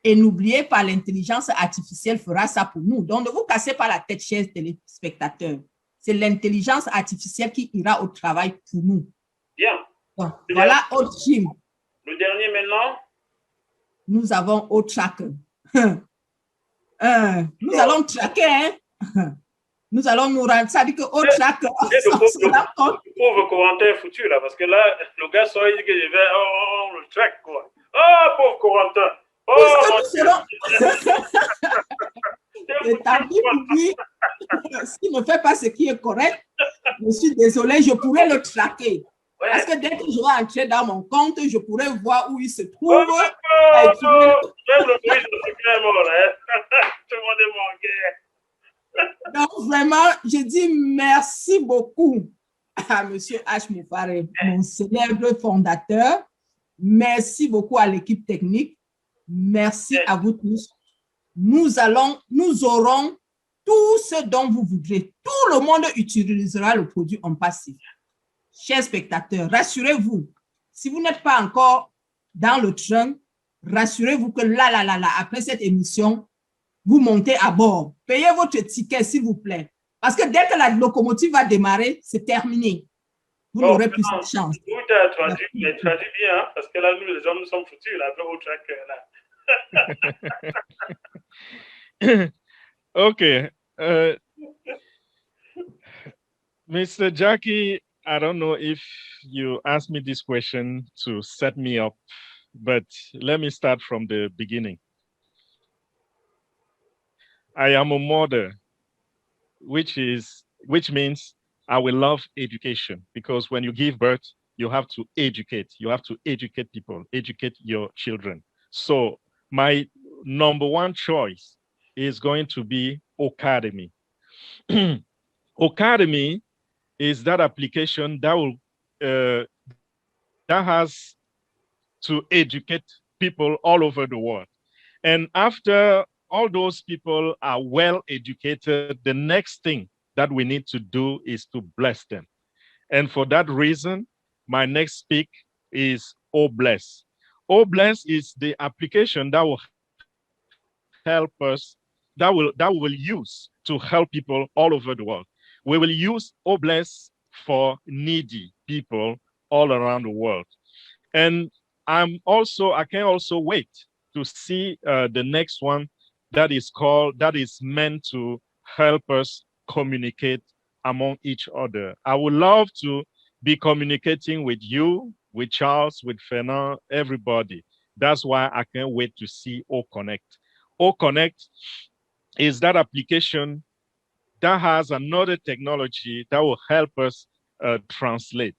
S4: Et n'oubliez pas, l'intelligence artificielle fera ça pour nous. Donc, ne vous cassez pas la tête, chers téléspectateurs. C'est l'intelligence artificielle qui ira au travail pour nous.
S1: Bien.
S4: Donc, voilà Otrim.
S1: Le dernier maintenant?
S4: Nous avons Otracker. Nous allons traquer, hein? Nous allons nous rendre. Ça dit que Otracker.
S1: Le pauvre Corentin est foutu là, parce que là, le gars sort, il dit que je vais. Oh, on le traque quoi. Oh, pauvre Corentin.
S4: Et tant pis pour lui, s'il ne fait pas ce qui est correct, je suis désolé, je pourrais le traquer. Ouais. Parce que dès que je vais entrer dans mon compte, je pourrais voir où il se trouve.
S1: Même le bruit, je suis clairement là. Tout le monde est manqué.
S4: Donc, vraiment, je dis merci beaucoup à M. H. Moufaré, mon célèbre fondateur. Merci beaucoup à l'équipe technique. Merci à vous tous. Nous aurons tout ce dont vous voudrez. Tout le monde utilisera le produit OnPassive. Chers spectateurs, rassurez-vous, si vous n'êtes pas encore dans le train, rassurez-vous que là, après cette émission, vous montez à bord. Payez votre ticket, s'il vous plaît. Parce que dès que la locomotive va démarrer, c'est terminé. Vous n'aurez plus cette chance.
S1: Vous t'as traduit bien, hein, parce que là, nous, les hommes, nous sommes foutus, là, après au track,
S2: là. Okay. Mr. Jackie, I don't know if you asked me this question to set me up, but let me start from the beginning. I am a mother, which means I will love education, because when you give birth, you have to educate. You have to educate people, educate your children. So my number one choice is going to be Ocademy. Ocademy is that application that will that has to educate people all over the world. And after all those people are well educated, the next thing that we need to do is to bless them. And for that reason, my next speak is OBless. OBless is the application that will help us, that we will use to help people all over the world. We will use OBless for needy people all around the world. And I can also wait to see the next one that is meant to help us communicate among each other. I would love to be communicating with you, with Charles, with Fernand, everybody. That's why I can't wait to see OConnect. OConnect is that application that has another technology that will help us translate.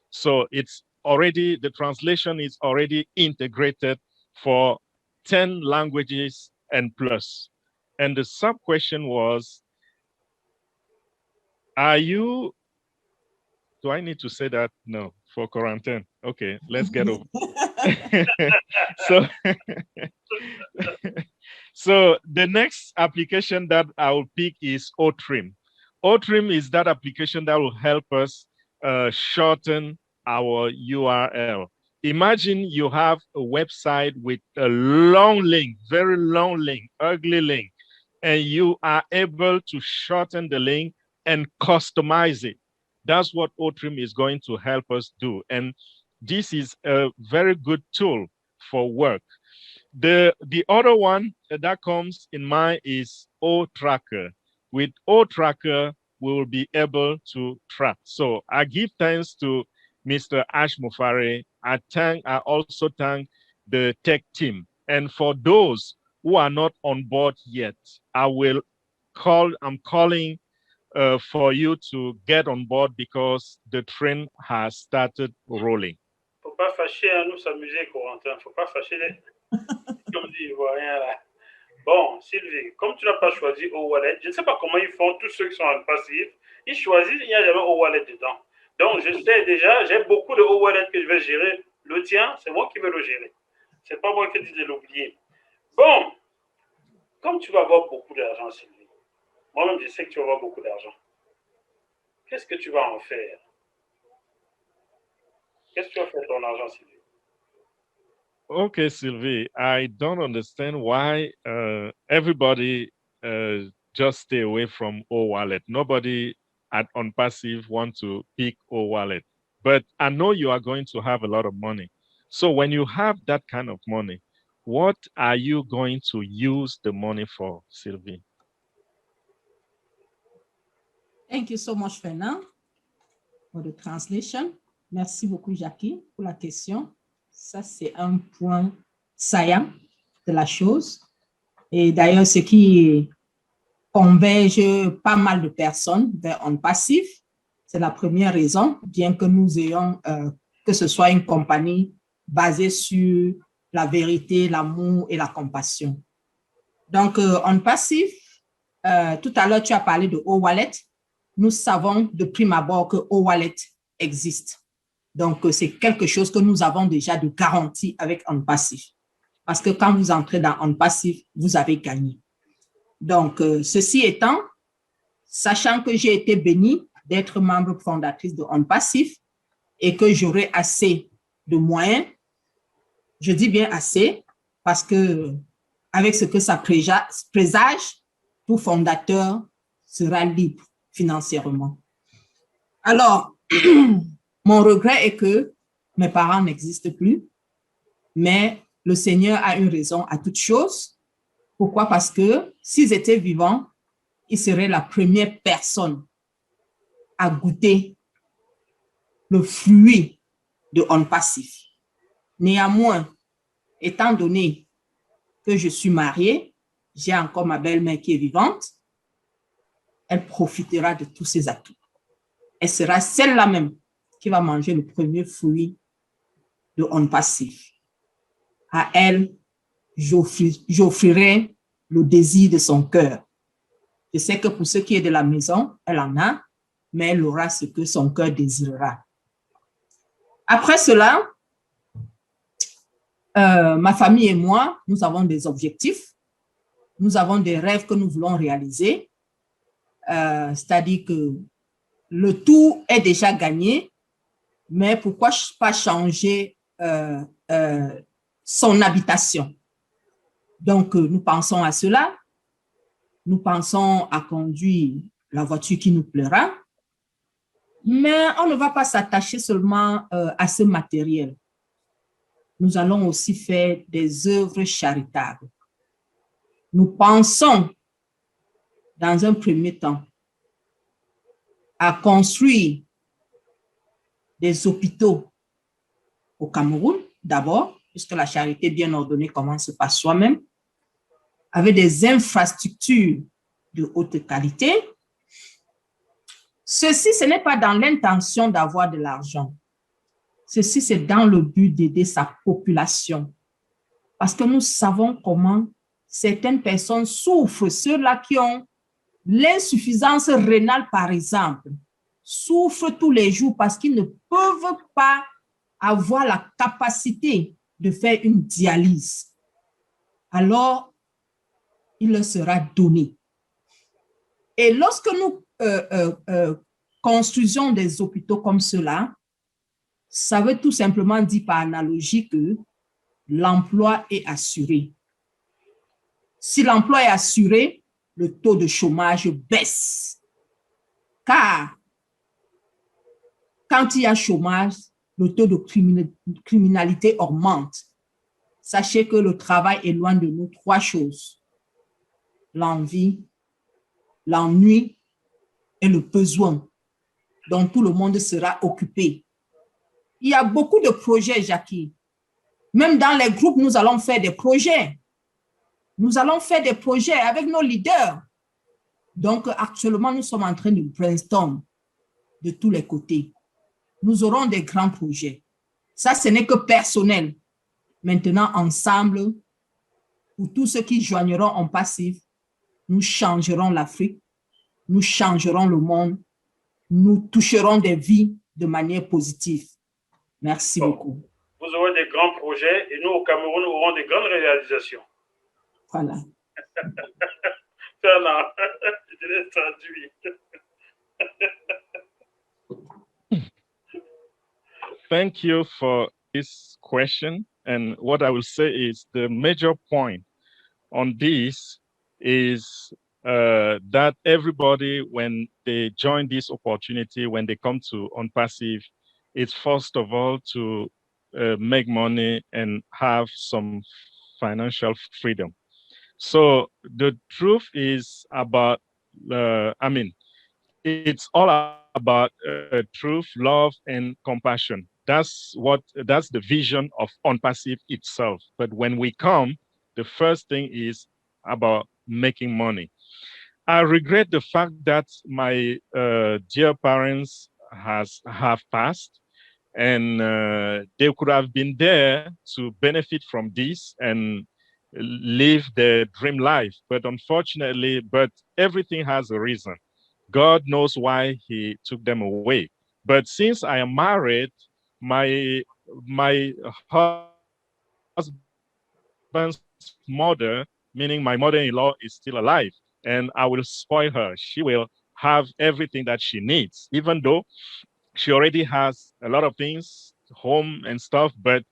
S2: So the translation is already integrated for 10 languages and plus. And the sub-question was, do I need to say that? No, for quarantine. Okay, let's get over. So the next application that I will pick is Otrim. Otrim is that application that will help us shorten our URL. Imagine you have a website with a long link, very long link, ugly link, and you are able to shorten the link and customize it. That's what Otrim is going to help us do. And this is a very good tool for work. The other one that comes in mind is OTracker. With OTracker, we will be able to track. So I give thanks to Mr. Ash Moufaré. I also thank the tech team. And for those who are not on board yet, I'm calling for you to get on board because the train has started rolling.
S1: Faut pas fâcher à nous s'amuser, Corentin. Faut pas fâcher comme dit Ivoirien là. Bon, Sylvie, comme tu n'as pas choisi OWallet, je ne sais pas comment ils font, tous ceux qui sont en passif, ils choisissent, il n'y a jamais OWallet dedans. Donc, je sais déjà, j'ai beaucoup de wallet que je vais gérer. Le tien, c'est moi qui vais le gérer. C'est pas moi qui dis de l'oublier. Bon, comme tu vas avoir beaucoup d'argent, Sylvie, moi-même, je sais que tu vas avoir beaucoup d'argent. Qu'est-ce que tu vas en faire? Qu'est-ce que tu vas faire de ton argent, Sylvie?
S2: Okay, Sylvie, I don't understand why everybody just stay away from O-Wallet. Nobody on Passive want to pick O-Wallet. But I know you are going to have a lot of money. So when you have that kind of money, what are you going to use the money for, Sylvie?
S4: Thank you so much, Fernand, for the translation. Merci beaucoup, Jackie, pour la question. Ça, c'est un point saillant de la chose. Et d'ailleurs, ce qui converge pas mal de personnes vers OnPassive, c'est la première raison, bien que nous ayons, que ce soit une compagnie basée sur la vérité, l'amour et la compassion. Donc, OnPassive, tout à l'heure, tu as parlé de O-Wallet. Nous savons de prime abord que O-Wallet existe. Donc, c'est quelque chose que nous avons déjà de garantie avec OnPassive. Parce que quand vous entrez dans OnPassive, vous avez gagné. Donc, ceci étant, sachant que j'ai été bénie d'être membre fondatrice de OnPassive et que j'aurai assez de moyens, je dis bien assez, parce que avec ce que ça présage, tout fondateur sera libre financièrement. Alors, mon regret est que mes parents n'existent plus, mais le Seigneur a une raison à toute chose. Pourquoi? Parce que s'ils étaient vivants, ils seraient la première personne à goûter le fruit de OnPassive. Néanmoins, étant donné que je suis mariée, j'ai encore ma belle-mère qui est vivante, elle profitera de tous ses atouts. Elle sera celle-là même qui va manger le premier fruit de OnPassive. À elle, j'offrirai le désir de son cœur. Je sais que pour ce qui est de la maison, elle en a, mais elle aura ce que son cœur désirera. Après cela, ma famille et moi, nous avons des objectifs. Nous avons des rêves que nous voulons réaliser. C'est-à-dire que le tout est déjà gagné, mais pourquoi pas changer son habitation? Donc, nous pensons à cela. Nous pensons à conduire la voiture qui nous plaira, mais on ne va pas s'attacher seulement à ce matériel. Nous allons aussi faire des œuvres charitables. Nous pensons, dans un premier temps, à construire des hôpitaux au Cameroun, d'abord, puisque la charité bien ordonnée commence par soi-même, avec des infrastructures de haute qualité. Ceci, ce n'est pas dans l'intention d'avoir de l'argent. Ceci, c'est dans le but d'aider sa population. Parce que nous savons comment certaines personnes souffrent, ceux-là qui ont l'insuffisance rénale, par exemple, souffrent tous les jours parce qu'ils ne peuvent pas avoir la capacité de faire une dialyse. Alors, il leur sera donné. Et lorsque nous construisons des hôpitaux comme cela, ça veut tout simplement dire par analogie que l'emploi est assuré. Si l'emploi est assuré, le taux de chômage baisse. Car quand il y a chômage, le taux de criminalité augmente. Sachez que le travail éloigne de nous trois choses: l'envie, l'ennui et le besoin, dont tout le monde sera occupé. Il y a beaucoup de projets, Jackie. Même dans les groupes, nous allons faire des projets. Nous allons faire des projets avec nos leaders. Donc, actuellement, nous sommes en train de brainstorm de tous les côtés. Nous aurons des grands projets. Ça, ce n'est que personnel. Maintenant, ensemble, pour tous ceux qui joigneront OnPassive, nous changerons l'Afrique, nous changerons le monde, nous toucherons des vies de manière positive. Merci beaucoup.
S1: Vous aurez des grands projets et nous, au Cameroun, nous aurons des grandes réalisations.
S4: Voilà.
S1: Fernand, je l'ai traduit.
S2: Thank you for this question. And what I will say is the major point on this is that everybody, when they join this opportunity, when they come to OnPassive, it's first of all to make money and have some financial freedom. So the truth is about, it's all about truth, love, and compassion. That's the vision of OnPassive itself. But when we come, the first thing is about making money. I regret the fact that my dear parents have passed, and they could have been there to benefit from this and live their dream life. But unfortunately, everything has a reason. God knows why he took them away. But since I am married, my husband's mother, meaning my mother-in-law, is still alive, and I will spoil her. She will have everything that she needs, even though she already has a lot of things, home and stuff, but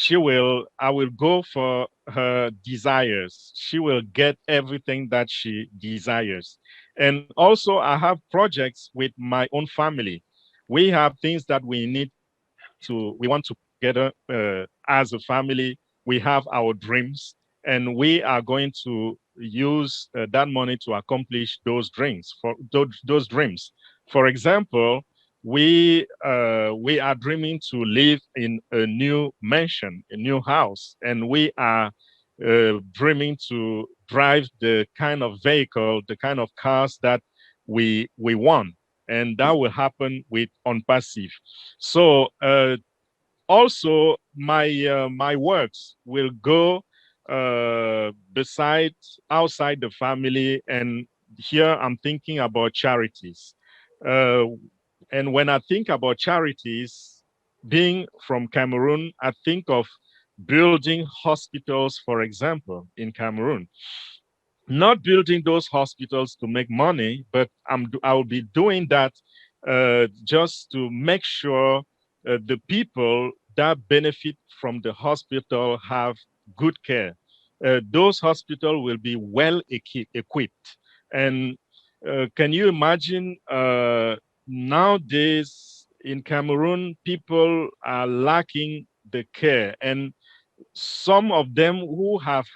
S2: I will go for her desires. She will get everything that she desires. And also I have projects with my own family. We have things that we want to together as a family. We have our dreams, and we are going to use that money to accomplish those dreams. For example, we are dreaming to live in a new mansion, a new house, and we are dreaming to drive the kind of vehicle, the kind of cars that we want, and that will happen with OnPassive. So also my works will go outside the family, and here I'm thinking about charities. And when I think about charities, being from Cameroon, I think of building hospitals, for example, in Cameroon. Not building those hospitals to make money, but I will be doing that just to make sure the people that benefit from the hospital have good care. Those hospitals will be well equipped. And can you imagine nowadays in Cameroon, people are lacking the care, and some of them who have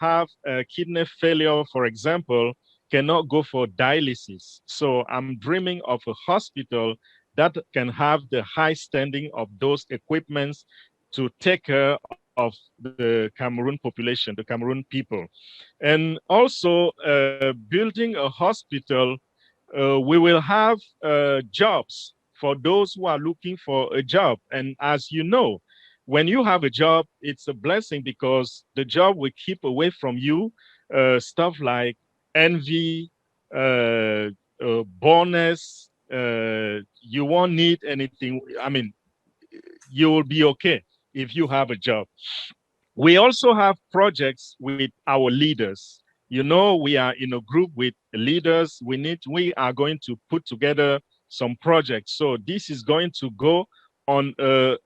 S2: kidney failure, for example, cannot go for dialysis. So I'm dreaming of a hospital that can have the high standing of those equipments to take care of the Cameroon population, the Cameroon people. And also building a hospital, we will have jobs for those who are looking for a job. And as you know, when you have a job, it's a blessing because the job will keep away from you stuff like envy, bonus. You won't need anything. I mean, you will be okay if you have a job. We also have projects with our leaders. You know, we are in a group with leaders. We are going to put together some projects. So this is going to go on a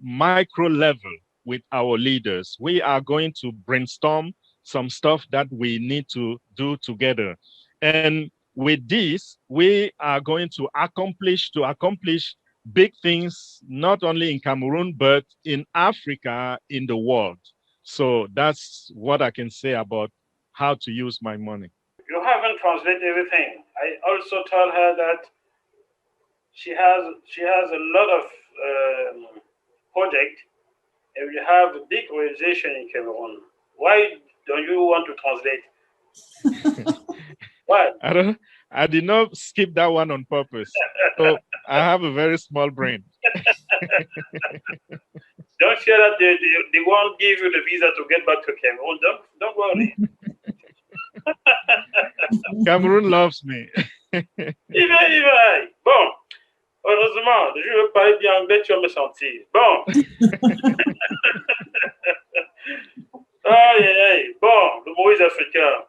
S2: micro level with our leaders. We are going to brainstorm some stuff that we need to do together. And with this, we are going to accomplish big things, not only in Cameroon, but in Africa, in the world. So that's what I can say about how to use my money.
S1: You haven't translated everything. I also told her that she has a lot of project, and you have a big organization in Cameroon. Why don't you want to translate? Why?
S2: I did not skip that one on purpose. So I have a very small brain.
S1: Don't share that they won't give you the visa to get back to Cameroon. Don't worry.
S2: Cameroon loves me.
S1: Bon, Heureusement, je veux parler bien anglais, tu vas me sentir. Bon. Aïe, aïe, aïe. Bon, le Moïse africain.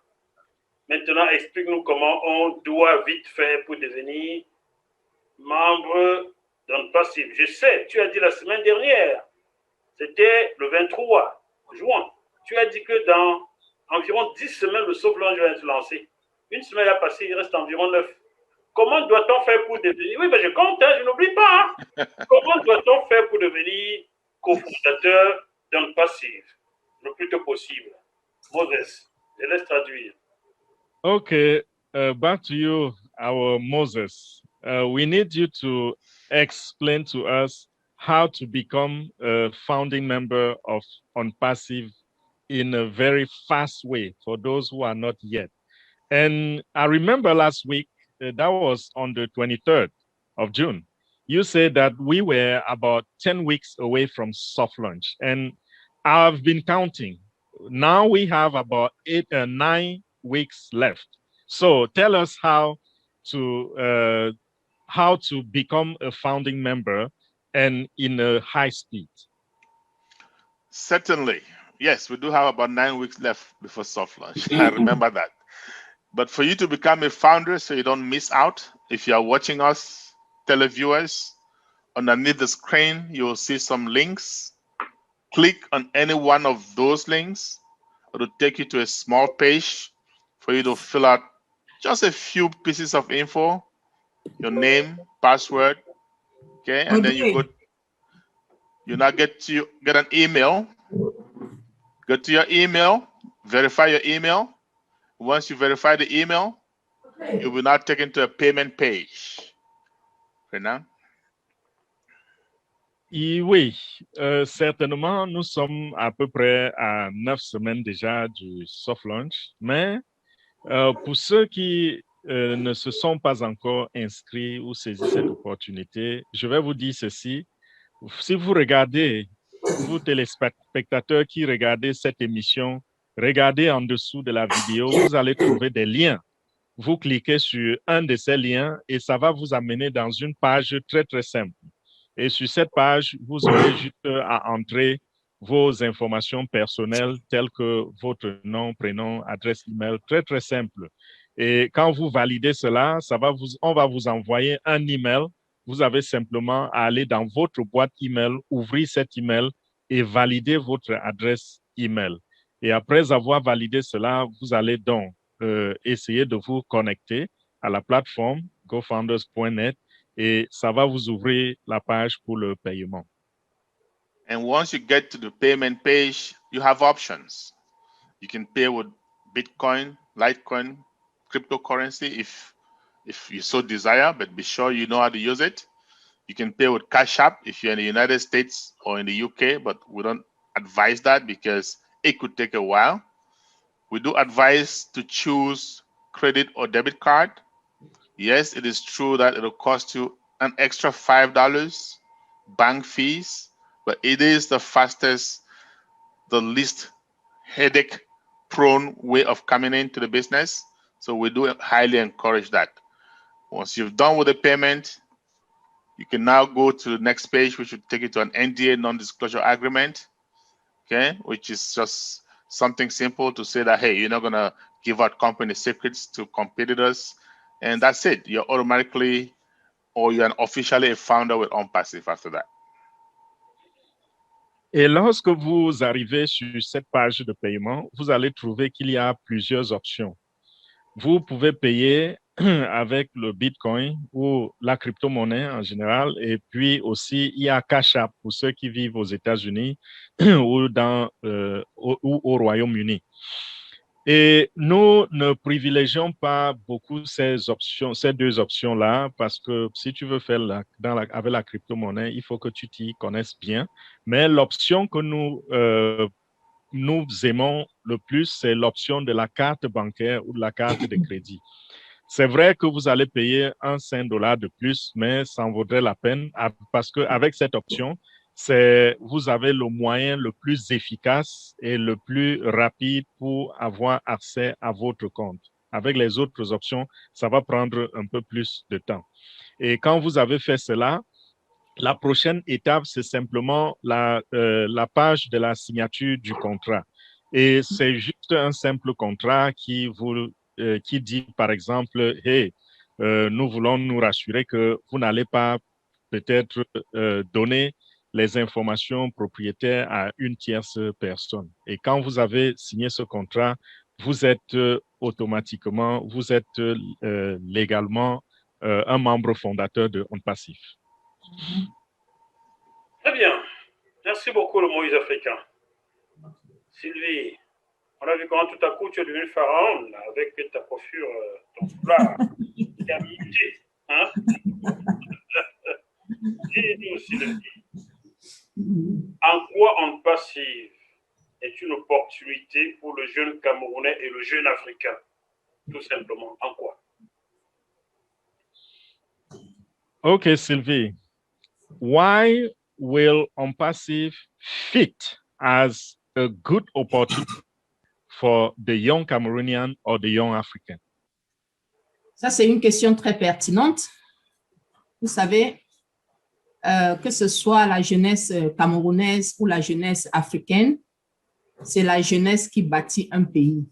S1: Maintenant, explique-nous comment on doit vite faire pour devenir membre d'un passif. Je sais, tu as dit la semaine dernière, c'était le 23 juin. Tu as dit que dans environ 10 semaines, le Soft-Launch va être lancé. Une semaine a passé, il reste environ 9. Comment doit-on faire pour devenir... Oui, je compte, je n'oublie pas. Comment doit-on faire pour devenir cofondateur d'un passif le plus tôt possible? Moses, je laisse traduire.
S2: Okay, back to you, our Moses. We need you to explain to us how to become a founding member of OnPassive in a very fast way for those who are not yet. And I remember last week, that was on the 23rd of June. You said that we were about 10 weeks away from soft launch. And I've been counting. Now we have about 9 weeks left. So tell us how to become a founding member and in a high speed.
S3: Certainly. Yes, we do have about 9 weeks left before soft launch. I remember that. But for you to become a founder so you don't miss out, if you are watching us, televiewers, underneath the screen, you will see some links. Click on any one of those links. It will take you to a small page for you to fill out just a few pieces of info, your name, password, okay? And then you now get an email. Go to your email, verify your email. Once you verify the email, you will now take into a payment page. Renan?
S2: Oui, certainement, nous sommes à peu près à 9 semaines déjà du soft launch, mais pour ceux qui ne se sont pas encore inscrits ou saisi cette opportunité, je vais vous dire ceci. Si vous regardez, vous téléspectateurs qui regardez cette émission, regardez en dessous de la vidéo, vous allez trouver des liens. Vous cliquez sur un de ces liens et ça va vous amener dans une page très, très simple. Et sur cette page, vous aurez juste à entrer vos informations personnelles telles que votre nom, prénom, adresse email, très, très simple. Et quand vous validez cela, on va vous envoyer un email. Vous avez simplement à aller dans votre boîte email, ouvrir cet email et valider votre adresse email. Et après avoir validé cela, vous allez donc essayer de vous connecter à la plateforme gofounders.net et ça va vous ouvrir la page pour le paiement.
S3: And once you get to the payment page, you have options. You can pay with Bitcoin, Litecoin, cryptocurrency if you so desire, but be sure you know how to use it. You can pay with Cash App if you're in the United States or in the UK, but we don't advise that because it could take a while. We do advise to choose credit or debit card. Yes, it is true that it'll cost you an extra $5 bank fees, but it is the fastest, the least headache-prone way of coming into the business. So we do highly encourage that. Once you've done with the payment, you can now go to the next page, which will take you to an NDA, non-disclosure agreement, okay, which is just something simple to say that, hey, you're not going to give out company secrets to competitors. And that's it. You're automatically, or you're officially a founder with OnPassive after that.
S2: Et lorsque vous arrivez sur cette page de paiement, vous allez trouver qu'il y a plusieurs options. Vous pouvez payer avec le Bitcoin ou la crypto-monnaie en général. Et puis aussi, il y a Cash App pour ceux qui vivent aux États-Unis ou au Royaume-Uni. Et nous ne privilégions pas beaucoup ces deux options-là, parce que si tu veux faire avec la crypto-monnaie, il faut que tu t'y connaisses bien. Mais l'option que nous aimons le plus, c'est l'option de la carte bancaire ou de la carte de crédit. C'est vrai que vous allez payer un $5 de plus, mais ça en vaudrait la peine parce qu'avec cette option, vous avez le moyen le plus efficace et le plus rapide pour avoir accès à votre compte. Avec les autres options, ça va prendre un peu plus de temps. Et quand vous avez fait cela, la prochaine étape, c'est simplement la page de la signature du contrat. Et c'est juste un simple contrat qui dit, par exemple, hey, nous voulons nous rassurer que vous n'allez pas peut-être donner les informations propriétaires à une tierce personne. Et quand vous avez signé ce contrat, vous êtes automatiquement, vous êtes légalement un membre fondateur de OnPassif.
S1: Très bien. Merci beaucoup, le Moïse africain. Sylvie, on a vu comment tout à coup tu es devenu pharaon là, avec ta coiffure, ton foulard, ta muté. Hein? Dis-nous, Sylvie, en quoi OnPassif est une opportunité pour le jeune Camerounais et le jeune Africain? Tout simplement, en quoi?
S2: Okay, Sylvie. Why will OnPassif fit as a good opportunity for the young Cameroonian or the young African?
S4: Ça, c'est une question très pertinente. Vous savez, que ce soit la jeunesse camerounaise ou la jeunesse africaine, c'est la jeunesse qui bâtit un pays.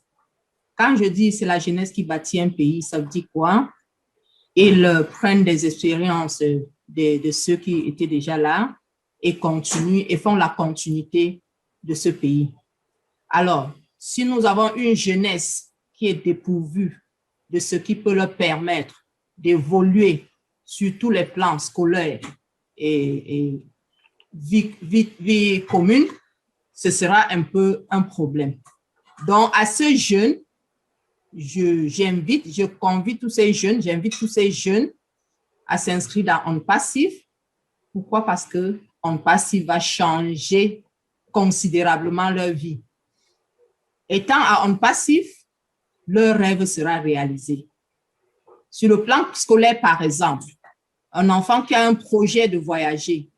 S4: Quand je dis c'est la jeunesse qui bâtit un pays, ça veut dire quoi? Ils prennent des expériences de ceux qui étaient déjà là et continuent et font la continuité de ce pays. Alors, si nous avons une jeunesse qui est dépourvue de ce qui peut leur permettre d'évoluer sur tous les plans scolaires et vie commune, ce sera un peu un problème. Donc, à ce jeune, je convie tous ces jeunes, j'invite tous ces jeunes à s'inscrire dans OnPassif. Pourquoi? Parce que OnPassif va changer considérablement leur vie. Étant à OnPassif, leur rêve sera réalisé. Sur le plan scolaire, par exemple, un enfant qui a un projet de voyager,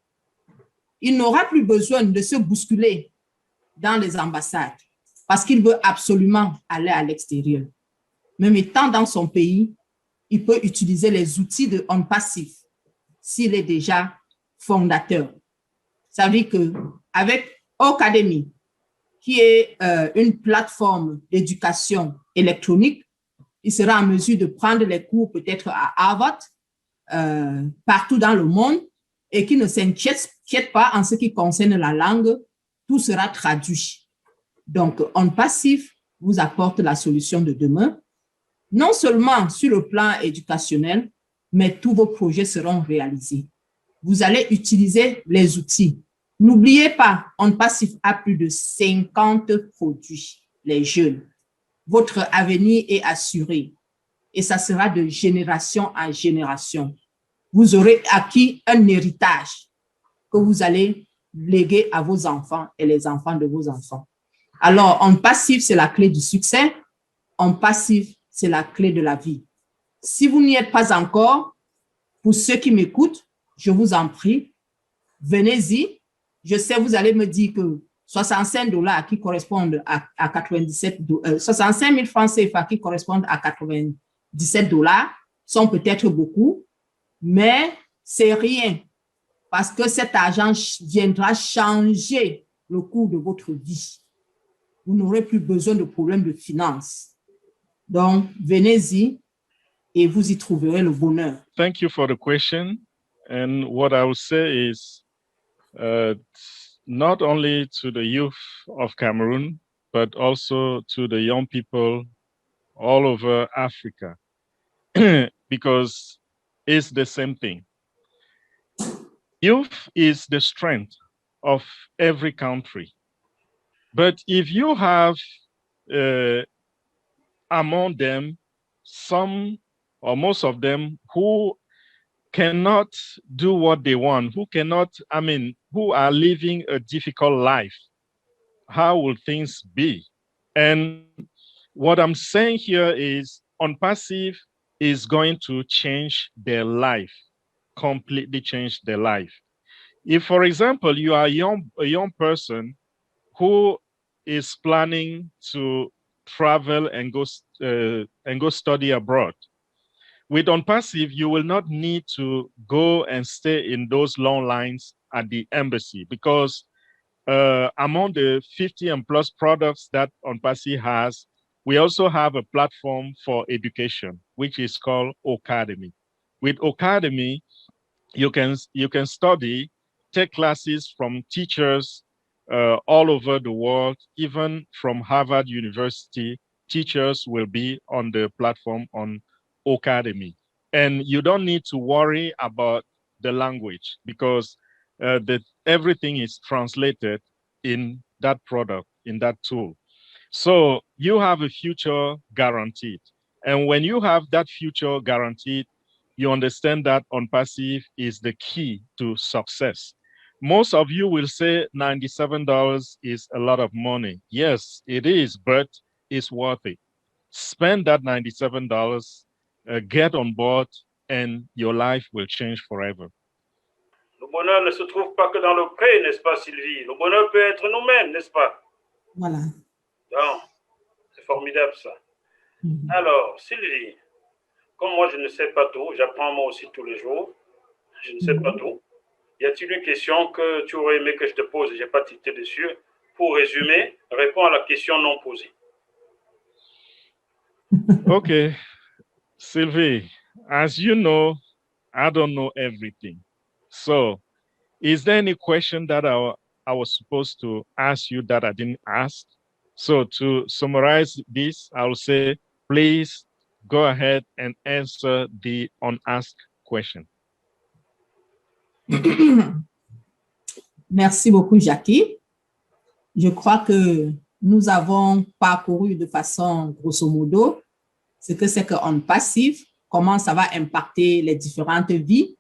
S4: il n'aura plus besoin de se bousculer dans les ambassades parce qu'il veut absolument aller à l'extérieur. Même étant dans son pays, il peut utiliser les outils de OnPassif s'il est déjà fondateur. Ça veut dire qu'avec Ocademy, qui est une plateforme d'éducation électronique, il sera en mesure de prendre les cours peut-être à Harvard, partout dans le monde, et qui ne s'inquiète pas en ce qui concerne la langue, tout sera traduit. Donc, OnPassif vous apporte la solution de demain, non seulement sur le plan éducationnel, mais tous vos projets seront réalisés. Vous allez utiliser les outils. N'oubliez pas, OnPassif a plus de 50 produits, les jeunes. Votre avenir est assuré et ça sera de génération en génération. Vous aurez acquis un héritage que vous allez léguer à vos enfants et les enfants de vos enfants. Alors, OnPassif, c'est la clé du succès. OnPassif, c'est la clé de la vie. Si vous n'y êtes pas encore, pour ceux qui m'écoutent, je vous en prie, venez-y. Je sais, vous allez me dire que 65 $ qui correspondent à 65 000 francs CFA qui correspondent à 97 $ sont peut-être beaucoup, mais c'est rien parce que cet argent viendra changer le cours de votre vie. Vous n'aurez plus besoin de problèmes de finances. Donc, venez-y et vous y trouverez le bonheur.
S2: Thank you for the question. And what I will say is not only to the youth of Cameroon, but also to the young people all over Africa, because it's the same thing. Youth is the strength of every country. But if you have among them some or most of them who cannot do what they want, who are living a difficult life, how will things be? And what I'm saying here is OnPassif is going to change their life, completely change their life. If, for example, you are a young person who is planning to travel and go study abroad, With OnPassive, you will not need to go and stay in those long lines at the embassy because among the 50 and plus products that OnPassive has, we also have a platform for education, which is called Ocademy. With Ocademy, you can study, take classes from teachers all over the world, even from Harvard University. Teachers will be on the platform on Ocademy. And you don't need to worry about the language because everything is translated in that product, in that tool. So you have a future guaranteed. And when you have that future guaranteed, you understand that OnPassive is the key to success. Most of you will say $97 is a lot of money. Yes, it is, but it's worth it. Spend that $97, get on board, and your life will change forever.
S1: Le bonheur ne se trouve pas que dans le prix, n'est-ce pas, Sylvie? Le bonheur peut être nous-mêmes, n'est-ce pas?
S4: Voilà.
S1: Donc, c'est formidable ça. Alors, Sylvie, comme moi je ne sais pas tout, j'apprends moi aussi tous les jours, je ne sais pas tout. Y a-t-il une question que tu aurais aimé que je te pose et je n'ai pas tilté dessus? Pour résumer, réponds à la question non posée.
S2: Okay, Sylvie, as you know, I don't know everything. So, is there any question that I was supposed to ask you that I didn't ask? So, to summarize this, I will say, please go ahead and answer the unasked question.
S4: Merci beaucoup, Jackie. Je crois que nous avons parcouru de façon grosso modo ce que c'est que OnPassive, comment ça va impacter les différentes vies.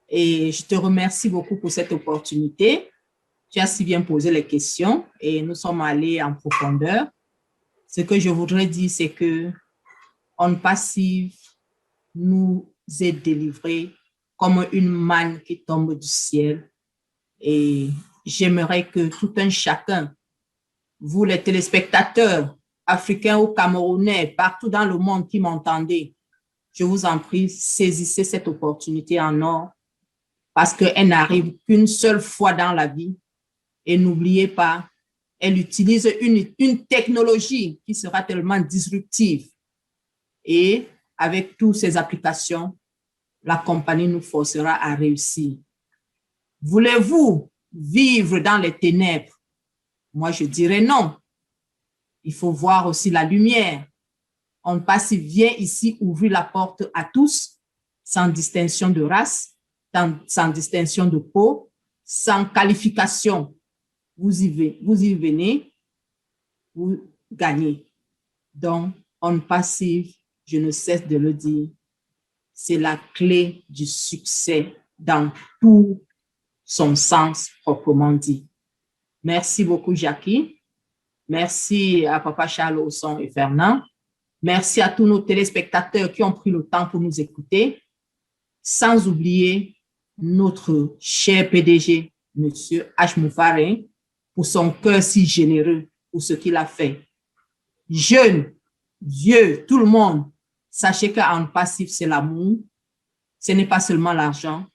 S4: Et je te remercie beaucoup pour cette opportunité. Tu as si bien posé les questions et nous sommes allés en profondeur. Ce que je voudrais dire, c'est que OnPassive nous est délivré comme une manne qui tombe du ciel. Et j'aimerais que tout un chacun, vous les téléspectateurs africains ou camerounais, partout dans le monde qui m'entendez, je vous en prie, saisissez cette opportunité en or parce qu'elle n'arrive qu'une seule fois dans la vie. Et n'oubliez pas, elle utilise une technologie qui sera tellement disruptive. Et avec toutes ces applications, la compagnie nous forcera à réussir. Voulez-vous vivre dans les ténèbres? Moi, je dirais non. Il faut voir aussi la lumière. OnPassive vient ici ouvrir la porte à tous, sans distinction de race, sans distinction de peau, sans qualification. Vous y venez, vous gagnez. Donc, OnPassive, je ne cesse de le dire, c'est la clé du succès dans tout son sens proprement dit. Merci beaucoup, Jackie. Merci à Papa Charles Osson et Fernand. Merci à tous nos téléspectateurs qui ont pris le temps pour nous écouter. Sans oublier notre cher PDG, M. H. Moufarin, pour son cœur si généreux, pour ce qu'il a fait. Jeunes, vieux, tout le monde, sachez qu'OnPassive, c'est l'amour. Ce n'est pas seulement l'argent.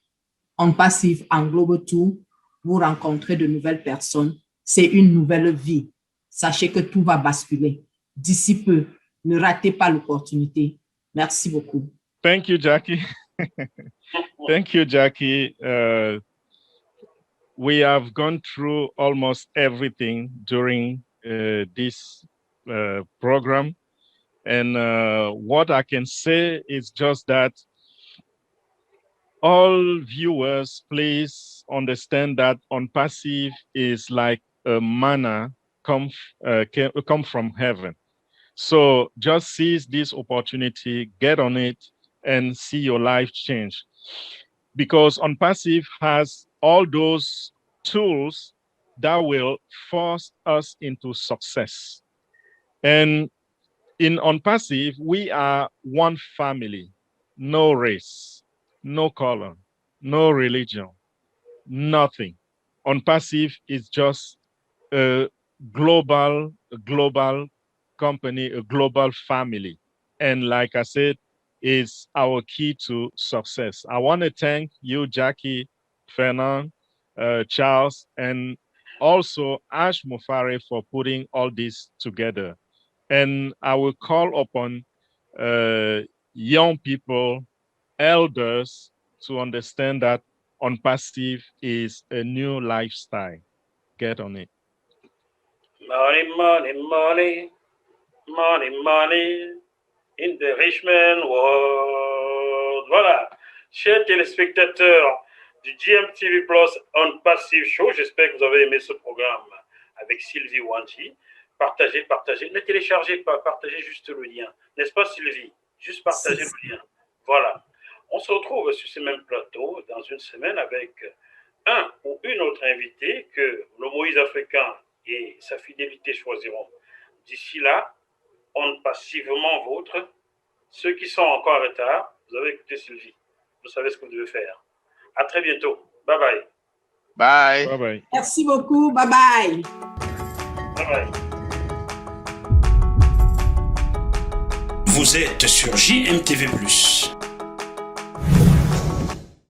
S4: OnPassive englobe tout. Vous rencontrez de nouvelles personnes. C'est une nouvelle vie. Sachez que tout va basculer. D'ici peu, ne ratez pas l'opportunité. Merci beaucoup.
S2: Thank you, Jackie. Thank you, Jackie. We have gone through almost everything during this program. And what I can say is just that all viewers, please understand that OnPassive is like a manna come from heaven. So just seize this opportunity, get on it, and see your life change. Because OnPassive has all those tools that will force us into success. And in OnPassive, we are one family, no race, no color, no religion, nothing. OnPassive is just a global company, a global family. And like I said, is our key to success. I want to thank you, Jackie, Fernand, Charles, and also Ash Mufare for putting all this together. And I will call upon young people, elders, to understand that OnPassive is a new lifestyle. Get on it.
S1: Money, money, money, money, money in the rich man world. Voilà, chers téléspectateurs du GMTV Plus OnPassive Show, j'espère que vous avez aimé ce programme avec Sylvie Wanji. Partagez, partagez, ne téléchargez pas, partagez juste le lien. N'est-ce pas, Sylvie? Juste partagez le lien. Voilà. On se retrouve sur ce même plateau dans une semaine avec un ou une autre invitée que le Moïse africain et sa fidélité choisiront. D'ici là, OnPassivement vôtre. Ceux qui sont encore en retard, vous avez écouté Sylvie. Vous savez ce que vous devez faire. À très bientôt. Bye bye.
S3: Bye.
S2: Bye bye.
S4: Merci beaucoup. Bye bye.
S1: Bye bye.
S5: Vous êtes sur JMTV+.